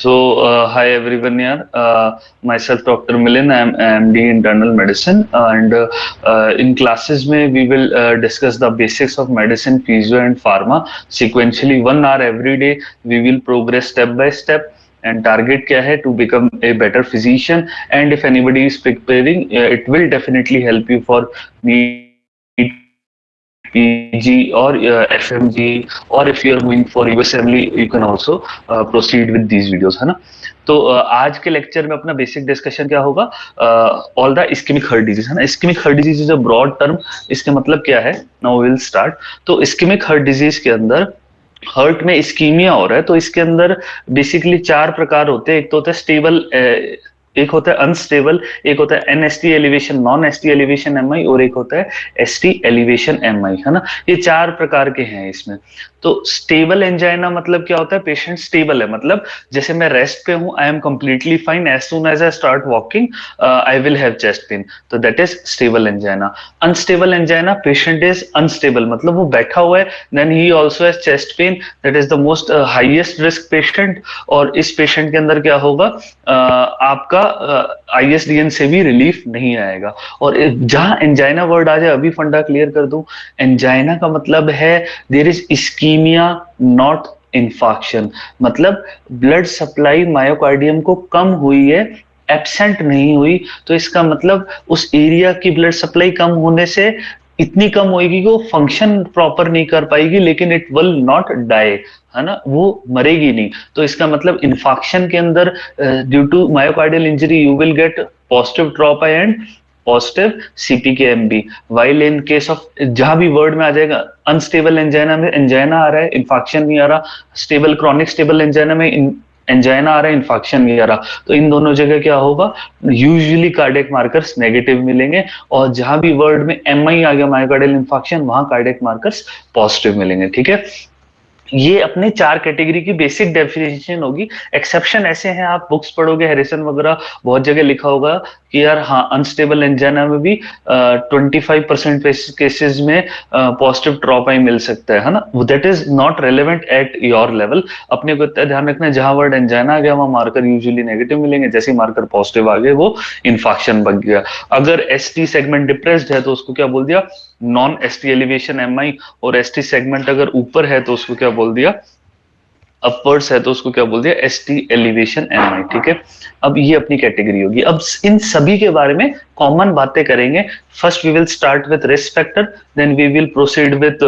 Hi everyone here. Myself Dr. Milind. I am MD Internal Medicine, and in classes में we will discuss the basics of medicine, physio and pharma. Sequentially, 1 hour every day. We will progress step by step. And target क्या है to become a better physician. And if anybody is preparing, it will definitely help you for NEET PG or FMG, or if you are going for USMLE, you can also proceed with these videos, है ना. तो आज के lecture में अपना basic discussion क्या होगा, all the ischaemic heart disease, है ना. Ischaemic heart disease is a broad term. इसके मतलब क्या है, नाउ विल स्टार्ट. तो इस्केमिक हार्ट डिजीज के अंदर हार्ट में इस्कीमिया हो रहा है, तो इसके अंदर बेसिकली 4 प्रकार होते हैं. एक तो होता है स्टेबल, एक होता है अनस्टेबल, एक होता है NST elevation, non ST elevation MI, और एक होता है एसटी एलिवेशन एमआई, है ना. ये 4 प्रकार के हैं इसमें. तो स्टेबल एंजाइना मतलब क्या होता है, पेशेंट स्टेबल है, मतलब जैसे मैं रेस्ट पे हूं, I am completely fine, as soon as I start walking I will have chest pain, तो that is stable angina. Unstable angina, patient is unstable, मतलब वो बैठा हुआ है, then he also has chest pain, that is the most highest risk patient. और इस patient के अंदर क्या होगा, आपका आईएसडीएन से भी रिलीफ नहीं आएगा. और जहां एंजाइना वर्ड आ जाए, अभी फंडा क्लियर कर दूं. एंजाइना का मतलब है there is ischaemia, not infarction. मतलब ब्लड सप्लाई मायोकार्डियम को कम हुई है, एब्सेंट नहीं हुई. तो इसका मतलब उस एरिया की ब्लड सप्लाई कम होने से इतनी कम होगी कि वो फंक्शन प्रॉपर नहीं कर पाएगी, लेकिन इट विल नॉट डाई, है ना, वो मरेगी नहीं. तो इसका मतलब इन्फाक्शन के अंदर due to myocardial injury you will get positive trop I and positive CPK MB. While in case of, जहां भी वर्ड में आ जाएगा, अनस्टेबल एंजाइना में एंजाइना आ रहा है, इन्फाक्शन नहीं आ रहा. स्टेबल क्रॉनिक स्टेबल एंजाइना में एंजाइना आ रहा है, इन्फाक्शन नहीं आ रहा. तो इन दोनों जगह क्या होगा, यूजुअली कार्डियक मार्कर्स नेगेटिव मिलेंगे. और जहां भी वर्ड में एमआई आ गया, मायोकार्डियल इन्फाक्शन, वहां कार्डियक मार्कर्स पॉजिटिव मिलेंगे. ठीक है, ये अपने 4 कैटेगरी की बेसिक डेफिनेशन होगी. एक्सेप्शन ऐसे हैं, आप बुक्स पढ़ोगे, हैरिसन वगैरह, बहुत जगह लिखा होगा कि यार हाँ, अनस्टेबल एंजाइना में भी 25% केसेस में पॉजिटिव ट्रॉपाई मिल सकता है ना. That is not relevant at your level. अपने को इतना ध्यान रखना है, जहां वर्ड एंजाइना आ गया वहां मार्कर यूजुअली नेगेटिव मिलेंगे, जैसे मार्कर पॉजिटिव आ गए वो इन्फाक्शन बन गया. अगर एसटी सेगमेंट डिप्रेस्ड है तो उसको क्या बोल दिया, नॉन एसटी एलिवेशन एमआई. और एसटी सेगमेंट अगर ऊपर है तो उसको क्या बोल दिया, अपवर्ड्स है तो उसको क्या बोल दिया, एसटी एलिवेशन एमआई. ठीक है, अब ये अपनी कैटेगरी होगी. अब इन सभी के बारे में कॉमन बातें करेंगे. First we will start with risk factor, then we will proceed with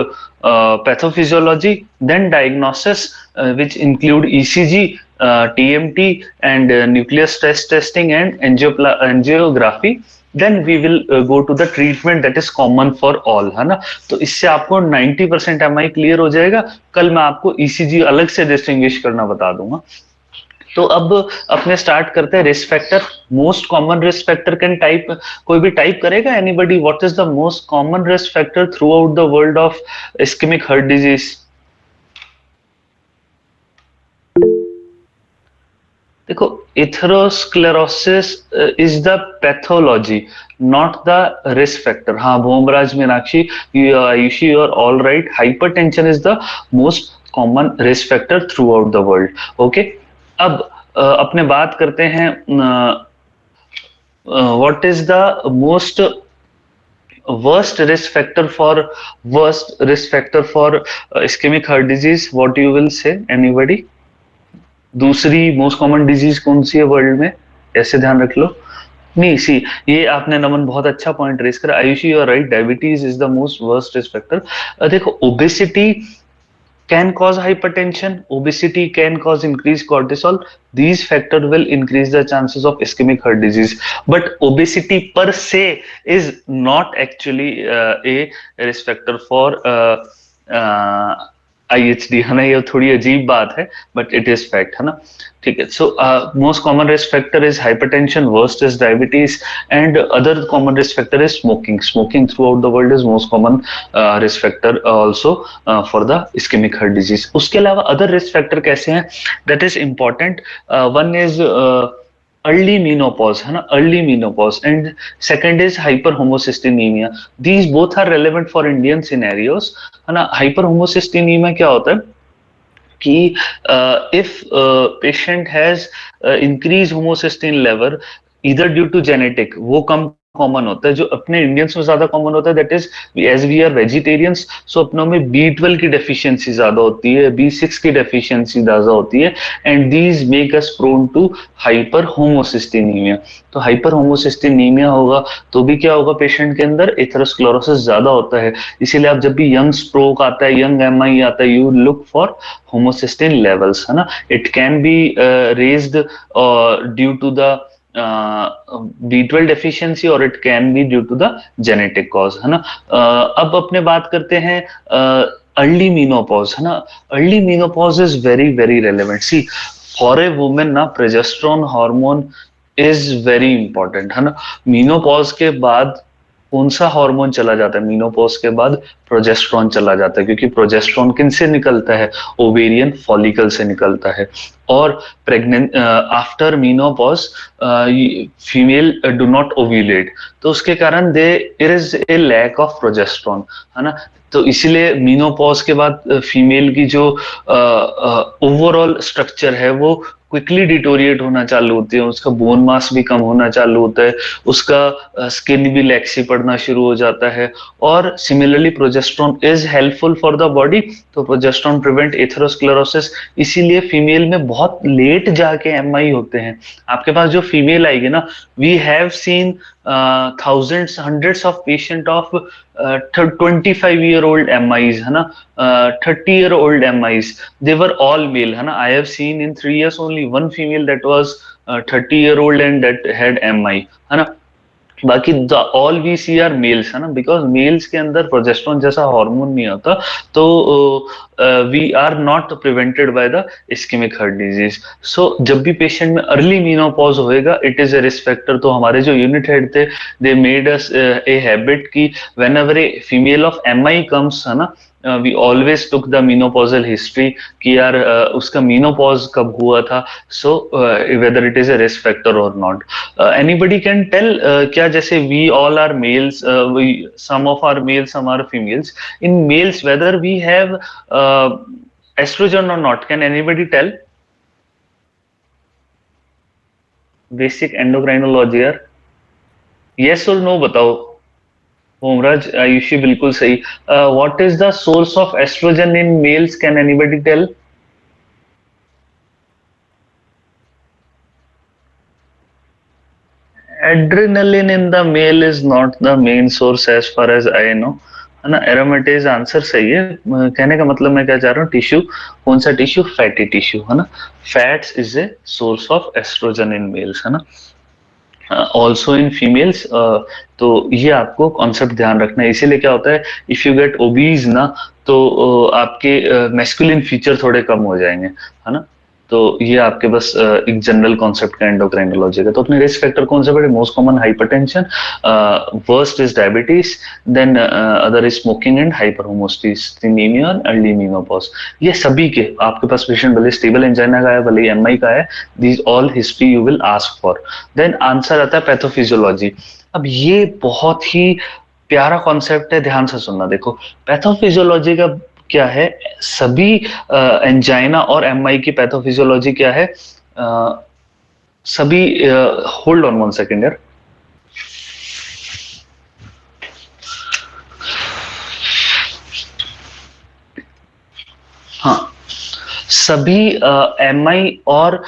pathophysiology, then diagnosis which include ECG, TMT and nuclear stress testing and angiography. Then we will go to the treatment that is common for all, है ना. तो इससे आपको 90% MI clear हो जाएगा. कल मैं आपको ईसीजी अलग से डिस्टिंग्विश करना बता दूंगा. तो अब अपने स्टार्ट करते हैं risk factor. Most common risk factor can type, कोई भी टाइप करेगा, anybody, what is the most common risk factor throughout the world of ischaemic heart disease. देखो, atherosclerosis is the pathology, not the risk factor. हाँ, Bhomraj, Meenakshi, Ayushi, you are all right. Hypertension is the most common risk factor throughout the world. Okay, अब अपने बात करते हैं what is the most worst risk factor for ischemic heart disease. What you will say, anybody? दूसरी most common disease कौन सी है world में, ऐसे ध्यान रख लो. नहीं, सी, ये आपने नमन बहुत अच्छा पॉइंट रेस करा. Ayushi, you are right, diabetes is the most worst risk factor. देखो, obesity can cause hypertension, obesity can cause increased cortisol. These factors will increase the chances of ischemic heart disease. But obesity per se is not actually a risk factor for IHD, है ना. ये थोड़ी अजीब बात है, but it is fact, है ना. ठीक है, so most common risk factor is hypertension, worst is diabetes, and other common risk factor is smoking. Smoking throughout the world is most common risk factor also for the ischaemic heart disease. उसके अलावा other risk factor कैसे हैं, that is important. One is early menopause, है ना, early menopause, and second is hyperhomocystinemia. These both are relevant for Indian scenarios, है ना. hyperhomocystinemia क्या होता है कि if patient has increased homocysteine level either due to genetic, वो कम common होता है, जो अपने इंडियंस में ज्यादा कॉमन होता है, that is as we are vegetarians, so अपनों में B12 की डेफिशिएंसी ज्यादा होती है, B6 की डेफिशिएंसी ज्यादा होती है, and these make us prone to hyperhomocysteinaemia. तो हाइपर होमोसिस्टेनीमिया होगा तो भी क्या होगा, पेशेंट के अंदर एथेरोस्क्लेरोसिस ज्यादा होता है। इसीलिए आप जब भी यंग स्ट्रोक आता है, यंग MI आता है, you look for homocysteine levels, है ना। It can be raised due to the B12 deficiency और it can be due to the genetic cause, है ना। अब अपने बात करते हैं अर्ली मीनोपॉज, है ना। Early menopause is very very relevant. See, for a women ना progesterone hormone is very important, है ना। मीनोपॉज के बाद कौन सा हार्मोन चला जाता है? मीनोपॉज के बाद प्रोजेस्टेरोन चला जाता है, क्योंकि प्रोजेस्टेरोन किन से निकलता है? ओवेरियन फॉलिकल से निकलता है। और pregnant after menopause female do not ovulate, तो उसके कारण there is a lack of progesterone, है ना। तो इसीलिए मीनोपॉज के बाद फीमेल की जो ओवरऑल स्ट्रक्चर है वो क्विकली डिटोरिएट होना चालू होती है, उसका बोन मास भी कम होना चालू होता है, उसका स्किन भी लैक्सी पड़ना शुरू हो जाता है। और similarly progesterone is helpful for the body, तो प्रोजेस्टेरोन प्रिवेंट एथेरोस्क्लेरोसिस। इसीलिए फीमेल में बहुत लेट जाके MI होते हैं। आपके पास जो फीमेल आएगी ना, we have seen thousands, hundreds of patient of 25-year-old MIs, है ना, 30-year-old MIs, they were all male, है ना। I have seen in 3 years only one female that was 30-year-old and that had MI, है ना। बाकी all we see are males, है ना, because mails के अंदर प्रोजेस्टेरोन जैसा हार्मोन नहीं होता, तो we are not prevented by the ischaemic heart disease. So जब भी पेशेंट में अर्ली मीनोपॉज होएगा, it is a risk factor. तो हमारे जो यूनिट हेड थे, they made us a habit की whenever a female of MI comes, है ना, we always took the menopausal history कि यार उसका मीनोपॉज कब हुआ था, so whether it is a risk factor और नॉट। एनीबडी कैन टेल, क्या जैसे we all are males, some of are males, some are females, in males whether we have oestrogen और not, can anybody tell? Basic endocrinology यार, yes और no बताओ। होमराज, आयुषी बिल्कुल सही। What is the source of oestrogen in males, can anybody tell? Adrenaline in the male is not the main source as far as I know, है ना। एरोमेटेज answer सही है। कहने का मतलब मैं क्या चाह रहा हूँ, टिश्यू, कौन सा टिश्यू? फैटी टिश्यू, है ना। Fats is a source of oestrogen in mails, है ना, ऑल्सो इन फीमेल्स। तो ये आपको कॉन्सेप्ट ध्यान रखना है। इसीलिए क्या होता है, इफ यू गेट ओबीज ना, तो आपके मैस्कुलिन फीचर थोड़े कम हो जाएंगे, है ना। तो ये आपके बस एक जनरल कॉन्सेप्ट का एंडोक्राइनोलॉजी का। तो अपने रिस्क फैक्टर कौन से बड़े? Most common hypertension, worst is diabetes, then other is smoking and hyperhomocysteinaemia और अर्ली मेनोपॉज। ये सभी के आपके पास पेशेंट भले स्टेबल एंजाइना का है, भले MI का है, these all history you will ask for. Then answer आता है पैथोफिजियोलॉजी। अब ये बहुत ही प्यारा कॉन्सेप्ट है, ध्यान से सुनना। देखो, पैथोफिजियोलॉजी का क्या है, सभी एंजाइना और MI की पैथोफिजियोलॉजी क्या है, सभी, होल्ड ऑन 1 सेकेंड यार। हाँ, सभी MI और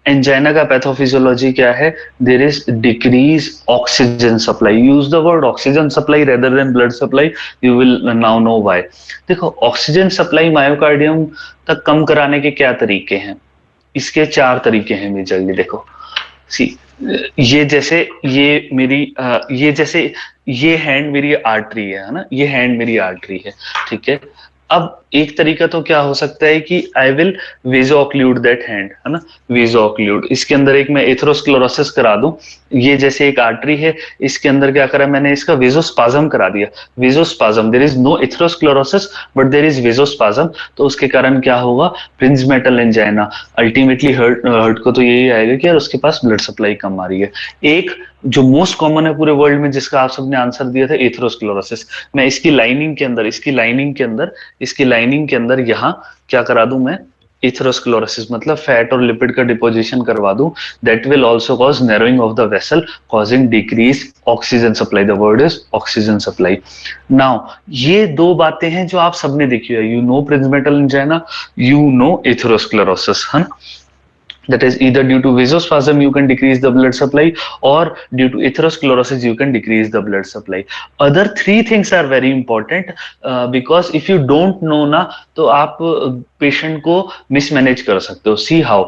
एंजाइना का पैथोफिजियोलॉजी क्या है? There is decrease oxygen supply. Use the word oxygen supply rather than blood supply, you will now know why. देखो, ऑक्सीजन सप्लाई मायोकार्डियम तक कम कराने के क्या तरीके हैं? इसके 4 तरीके हैं मेजरली। देखो, सी, ये जैसे ये मेरी ये जैसे ये हैंड मेरी आर्टरी है ना, ये हैंड मेरी आर्टरी है, ठीक है। अब एक तरीका तो क्या हो सकता है कि I will vaso occlude that hand, है ना, वेजो ऑक्लूड। इसके अंदर एक मैं एथेरोस्क्लेरोसिस करा दूं, ये जैसे एक आर्टरी है, इसके अंदर क्या करा मैंने, इसका वेजोस्पाज्म करा दिया। Vasospasm, there is no atherosclerosis but there is vasospasm. तो उसके कारण क्या होगा? प्रिंजमेटल एंजाइना। अल्टीमेटली हर्ट को तो यही आएगा कि यार उसके पास ब्लड सप्लाई कम आ रही है। एक जो मोस्ट कॉमन है पूरे वर्ल्ड में, जिसका आप सबने आंसर दिया था, एथेरोस्क्लेरोसिस। मैं इसकी लाइनिंग के अंदर इसकी लाइनिंग के अंदर यहाँ क्या करा दूं मैं, एथेरोस्क्लेरोसिस, मतलब फैट और लिपिड का डिपोजिशन करवा दूं, that will also cause narrowing of the vessel, causing decrease oxygen supply, the word is oxygen supply. Now ये दो बातें हैं जो आप सबने देखी है, you know Prinzmetal angina, you know atherosclerosis, है ना। That is either due to vasospasm you can decrease the blood supply, or due to atherosclerosis you can decrease the blood supply. Other three things are very important, because if you don't know ना, तो आप patient को mismanage कर सकते हो। See how,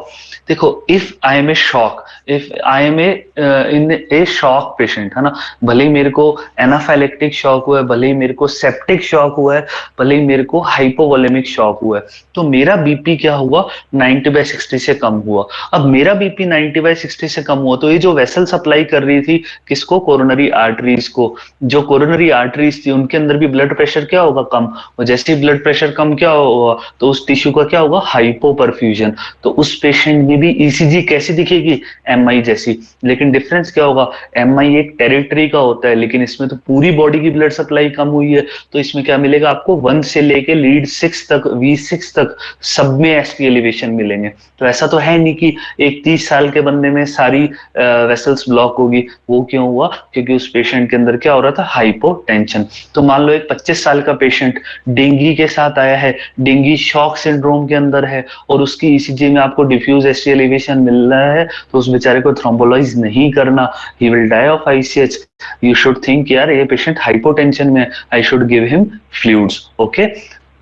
देखो, if I am a shock, if I am a in a shock patient, है ना, भले ही मेरे को एनाफाइलेक्टिक शॉक हुआ है, भले ही मेरे को सेप्टिक शॉक हुआ है, भले ही मेरे को हाइपोवोलेमिक शॉक हुआ है, तो मेरा बीपी क्या हुआ, 90/60 से कम हुआ। अब मेरा बीपी 90/60 से कम हुआ, तो ये जो वेसल सप्लाई कर रही थी किसको, कोरोनरी आर्टरीज को, जो कोरोनरी आर्टरीज थी उनके अंदर भी ब्लड प्रेशर क्या होगा, कम। और जैसे ही ब्लड प्रेशर कम क्या होगा, तो उस टिश्यू का क्या होगा, हाइपोपरफ्यूजन। तो उस पेशेंट में भी ईसीजी कैसी दिखेगी, एमआई जैसी। लेकिन डिफरेंस क्या होगा, एमआई एक टेरिटरी का होता है, लेकिन इसमें तो पूरी बॉडी की ब्लड सप्लाई कम हुई है, तो इसमें क्या मिलेगा आपको, 1 से लेके लीड 6 तक, V6 तक सब में एसटी एलिवेशन मिलेंगे। तो ऐसा तो है नहीं कि एक 30 साल के बंदे में सारी वेसल्स ब्लॉक होगी। वो क्यों हुआ, क्योंकि उस पेशेंट के अंदर क्या हो रहा था, हाइपोटेंशन। तो मान लो एक 25 साल का पेशेंट डेंगी के साथ आया है, डेंगी शॉक सिंड्रोम के अंदर है, और उसकी ईसीजी में आपको डिफ्यूज एसटी एलिवेशन मिल रहा है, तो उस बेचारे को थ्रोम्बोलाइज नहीं करना, he will die of ICH. You should think यार ये पेशेंट हाइपोटेंशन में, I should give him fluids. Okay,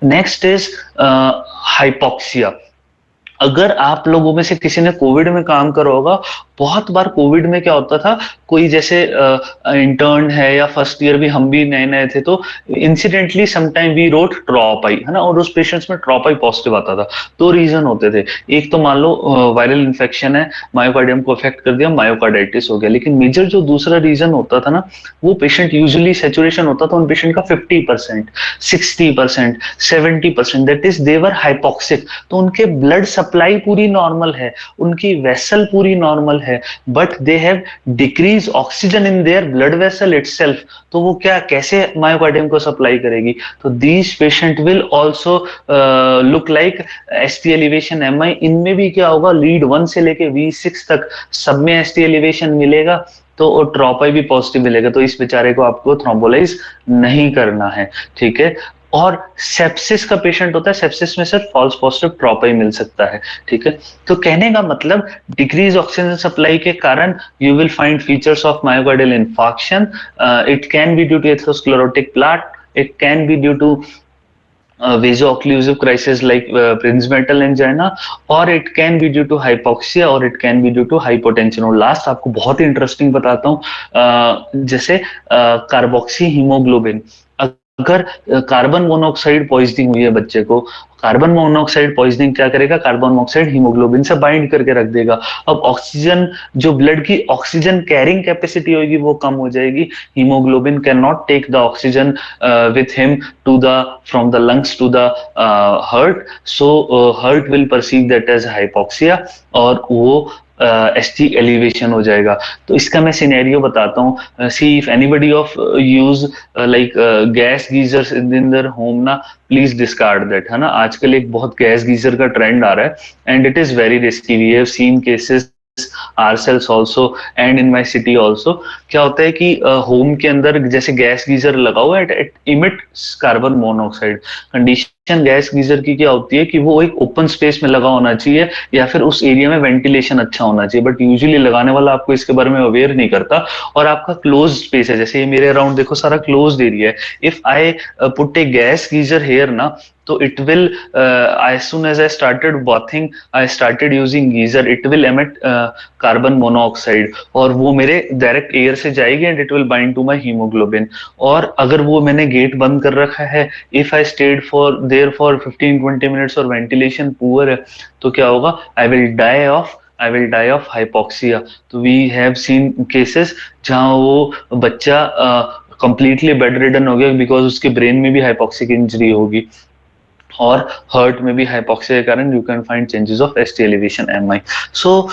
next is hypoxia. अगर आप लोगों में से किसी ने कोविड में काम करा होगा, बहुत बार कोविड में क्या होता था, कोई जैसे इंटर्न है या फर्स्ट ईयर भी, हम भी नए नए थे, तो इंसिडेंटली समटाइम वी रोट ट्रॉपाई, है ना, और उस पेशेंट्स में ट्रॉपाई पॉजिटिव आता था। दो रीजन होते थे, एक तो मान लो वायरल इन्फेक्शन है, मायोकार्डियम को अफेक्ट कर दिया, मायोकार्डाइटिस हो गया। लेकिन मेजर जो दूसरा रीजन होता था ना, वो पेशेंट यूजुअली सैचुरेशन होता था उन पेशेंट का 50%, 60%, 70%, दैट इज देवर हाइपोक्सिक। तो उनके ब्लड सप्लाई पूरी नॉर्मल है, उनकी वेसल पूरी नॉर्मल है, but they have decrease oxygen in their blood vessel itself. तो वो क्या, कैसे मायोकार्डियम को सप्लाई करेगी। तो these patient will also look like ST elevation MI. इनमें भी क्या होगा, लीड 1 से लेके V6 तक सब में एसटी एलिवेशन मिलेगा, तो ट्रॉपाई भी पॉजिटिव मिलेगा। तो इस बेचारे को आपको थ्रोम्बोलाइज नहीं करना है, ठीक है। और सेप्सिस का पेशेंट होता है, सेप्सिस में सिर्फ फॉल्स पॉजिटिव ट्रॉपाई मिल सकता है, ठीक है। तो कहने का मतलब, डिक्रीज ऑक्सीजन सप्लाई के कारण you will find features of myocardial infarction. It can be due to atherosclerotic plaque, it can be due to vaso-occlusive crisis like Prinzmetal angina, or it can be due to hypoxia, or it can be due to hypotension। और last आपको बहुत ही interesting बताता हूँ, जैसे carboxy haemoglobin, अगर carbon monoxide poisoning हुई है बच्चे को, कार्बन मोनोऑक्साइड पॉइजनिंग क्या करेगा, कार्बन मोनोऑक्साइड हीमोग्लोबिन से बाइंड करके रख देगा। अब ऑक्सीजन, जो ब्लड की ऑक्सीजन कैरिंग कैपेसिटी होगी वो कम हो जाएगी, haemoglobin cannot take the oxygen with him to the, from the lungs to the heart, so heart will perceive that as hypoxia, और वो एसटी एलिवेशन हो जाएगा। तो इसका मैं सिनेरियो बताता हूँ। See if anybody of use like gas geysers in their home ना, प्लीज डिस्कार्ड दैट, है ना। आजकल एक बहुत गैस गीजर का ट्रेंड आ रहा है, and it is very risky. We have seen cases ourselves also and in my city also। क्या होता है कि होम के अंदर जैसे गैस गीजर लगा हुआ है, it emits carbon monoxide. Condition gas geyser की क्या होती है कि वो एक ओपन स्पेस में लगा होना चाहिए, या फिर उस एरिया में वेंटिलेशन अच्छा होना चाहिए, बट यूजुअली लगाने वाला आपको इसके बारे में अवेयर नहीं करता, और आपका क्लोज स्पेस है, जैसे ये मेरे अराउंड देखो सारा क्लोज एरिया है। If I put a gas geyser here ना, तो it will as soon as I started bathing, I started using geyser, it will emit carbon monoxide, और वो मेरे डायरेक्ट एयर से जाएगी, and it will bind to my haemoglobin. और अगर वो मैंने गेट बंद कर रखा है, if I stayed for there for 15-20 minutes और वेंटिलेशन पुअर है, तो क्या होगा, I will die of hypoxia। तो we have seen cases जहां वो बच्चा कंप्लीटली बेड रिडन हो गया, बिकॉज उसके ब्रेन में भी हाइपोक्सिक इंजरी होगी, और हार्ट में भी हाइपोक्सिया के कारण you can find changes of ST elevation MI. So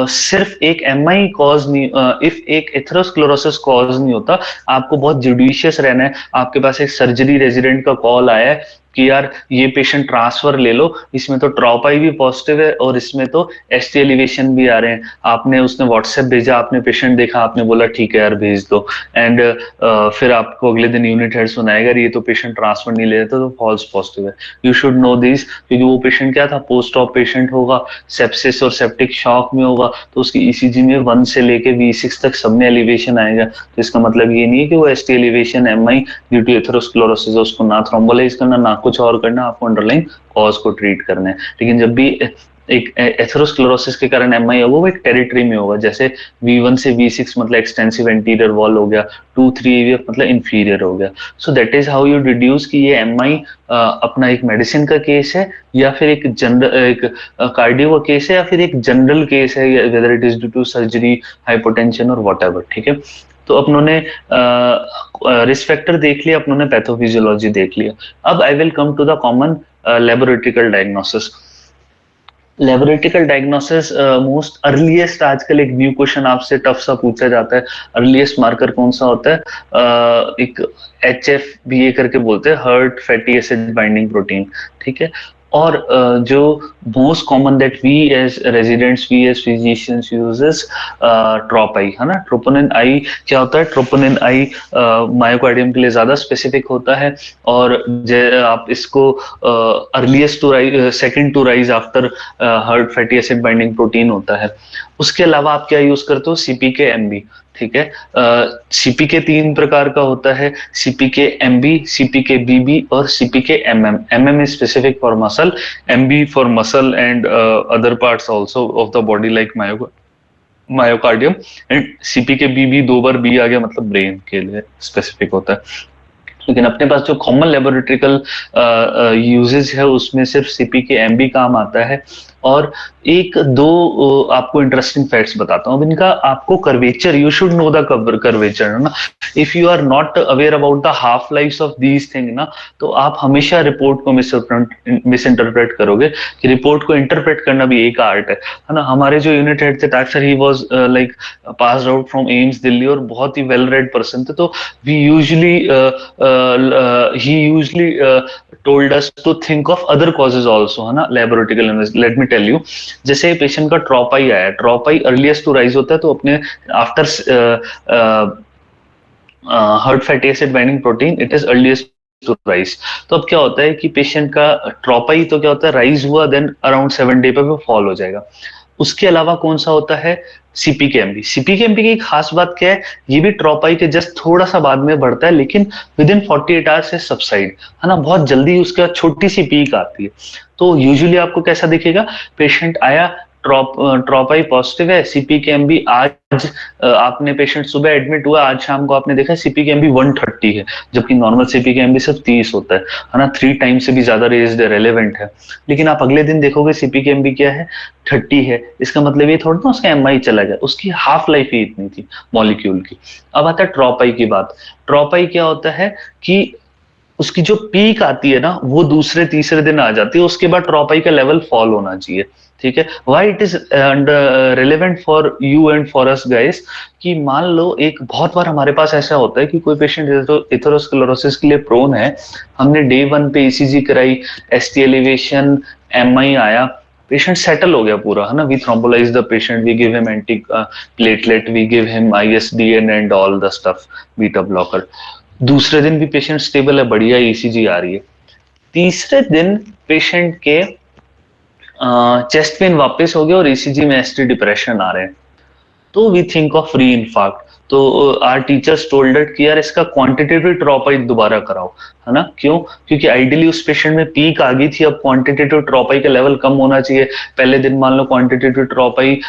सिर्फ एक एमआई कॉज नहीं, इफ एक एथेरोस्क्लेरोसिस कॉज नहीं होता, आपको बहुत जुडिशियस रहना है। आपके पास एक सर्जरी रेजिडेंट का कॉल आया है कि यार ये पेशेंट ट्रांसफर ले लो, इसमें तो ट्रॉपाई भी पॉजिटिव है और इसमें तो एसटी एलिवेशन भी आ रहे हैं। आपने उसने व्हाट्सएप भेजा, आपने पेशेंट देखा, आपने बोला ठीक है यार भेज दो, एंड फिर आपको अगले दिन यूनिट हेड सुनाएगा ये तो पेशेंट ट्रांसफर नहीं ले रहे थे, तो फॉल्स पॉजिटिव है। यू शुड नो दिस, क्योंकि वो पेशेंट क्या था, पोस्ट ऑप पेशेंट होगा, सेप्सिस और सेप्टिक शॉक में होगा, तो उसकी ईसीजी में 1 से लेके V6 तक सब में एलिवेशन आएगा। तो इसका मतलब ये नहीं है कि वो ST elevation MI due to atherosclerosis है, उसको ना थ्रोम्बोलाइज करना ना कुछ और करना, आपको अंडरलाइन कॉज को ट्रीट करना है। लेकिन जब भी एक एथेरोस्क्लेरोसिस के कारण एमआई है वो एक टेरिटरी में होगा, जैसे V1 से V6 मतलब एक्सटेंसिव एंटीरियर वॉल हो गया, 2-3 AVF मतलब इंफीरियर हो गया। So that is how you deduce कि ये एमआई अपना एक मेडिसिन का केस है या फिर एक जनरल एक कार्डियो का केस है या फिर एक जनरल केस है, whether it is due to surgery, hypotension और व्हाटएवर। ठीक है, तो अपनों रिस्क फैक्टर देख लिया, अपनों पैथोफिजियोलॉजी देख लिया। अब I will come to the common laboratorical diagnosis. Laboratorical diagnosis most earliest, आजकल एक न्यू क्वेश्चन आपसे टफ सा पूछा जाता है, अर्लीस्ट मार्कर कौन सा होता है? एक HFBA करके बोलते हैं, heart fatty acid binding protein. ठीक है, और जो most common that we as residents, we as physicians uses trop I, है ना। ट्रोपोनिन आई क्या होता है? ट्रोपोनिन आई मायोकार्डियम के लिए ज्यादा स्पेसिफिक होता है, और आप इसको earliest to rise, second to rise after heart fatty acid binding protein होता है। उसके अलावा आप क्या यूज करते हो? CPK MB. ठीक है, सीपीके 3 प्रकार का होता है, सीपीके एमबी, सीपीके बीबी और CPK MM. MM is specific for muscle, MB for muscle and other parts also of the body like myocardium, and CPK BB 2 बार बी आ गया मतलब ब्रेन के लिए स्पेसिफिक होता है। लेकिन अपने पास जो कॉमन लेबोरेटरिकल यूजेज है उसमें सिर्फ सीपीके एमबी काम आता है। और एक दो आपको इंटरेस्टिंग फैक्ट्स बताता हूँ इनका, आपको curvature, you should know the curvature, है ना। If you are not aware about the half life of these thing ना, तो आप हमेशा रिपोर्ट को मिस इंटरप्रेट करोगे, कि रिपोर्ट को इंटरप्रेट करना भी एक आर्ट है ना। हमारे जो यूनिट हेड थे sir, he was like pass out from AIIMS Delhi और बहुत ही वेल रेड पर्सन थे, तो we usually he usually told us to think of other causes also, है ना, laboratory illness. Let me tell you, जैसे पेशेंट का ट्रॉपाई आया, ट्रॉपाई अर्लीस्ट टू राइज होता है, तो अपने after heart fatty acid binding protein it is earliest to rise. तो अब क्या होता है कि पेशेंट का ट्रॉपाई तो क्या होता है, राइज हुआ, देन अराउंड 7 डे पे वो फॉल हो जाएगा। उसके अलावा कौन सा होता है? सीपीकेएमबी। सीपीकेएमबी की खास बात क्या है, ये भी ट्रॉपाई के जस्ट थोड़ा सा बाद में बढ़ता है, लेकिन विद इन 48 आवर्स से सबसाइड, है ना, बहुत जल्दी उसका छोटी सी पीक आती है। तो यूजुअली आपको कैसा दिखेगा, पेशेंट आया, ट्रॉपाई पॉजिटिव है, सीपीकेएमबी आज आपने पेशेंट सुबह एडमिट हुआ, आज शाम को आपने देखा सीपीकेएमबी 130 है, जबकि नॉर्मल सीपीकेएमबी सिर्फ 30 होता है ना, 3 टाइम से भी ज्यादा रेज्ड है, रेलेवेंट है। लेकिन आप अगले दिन देखोगे सीपीकेएमबी क्या है, 30 है। इसका मतलब ये थोड़ा ना उसका एमआई चला गया, उसकी हाफ लाइफ ही इतनी थी मॉलिक्यूल की। अब आता है ट्रॉपाई की बात। ट्रॉपाई क्या होता है कि उसकी जो पीक आती है ना, वो दूसरे तीसरे दिन आ जाती है, उसके बाद ट्रॉपाई का लेवल फॉल होना चाहिए। ठीक है, why it is relevant for you and for us guys, कि मान लो एक बहुत बार हमारे पास ऐसा होता है कि कोई पेशेंट एथेरोस्क्लेरोसिस के लिए प्रोन है, हमने डे 1 पे ईसीजी कराई, एसटी एलिवेशन, एमआई आया, पेशेंट सेटल हो गया पूरा, है ना, we thrombolyse the patient, we give him anti platelet, we give him ISDN and all the stuff, beta blocker. दूसरे दिन भी पेशेंट स्टेबल है, बढ़िया ईसीजी आ रही है। तीसरे दिन पेशेंट के चेस्ट पेन वापस हो गया और ईसीजी में एसटी डिप्रेशन आ रहे हैं, तो we think of re infarct. तो आर टीचर्स टोल्ड इट कि यार इसका क्वांटिटेटिव ट्रॉपाई दोबारा कराओ, है ना। क्यों? क्योंकि आइडियली उस पेशेंट में पीक आ गई थी, अब क्वांटिटेटिव ट्रॉपाई का लेवल कम होना चाहिए। पहले दिन मान लो क्वांटिटेटिव ट्रॉपाई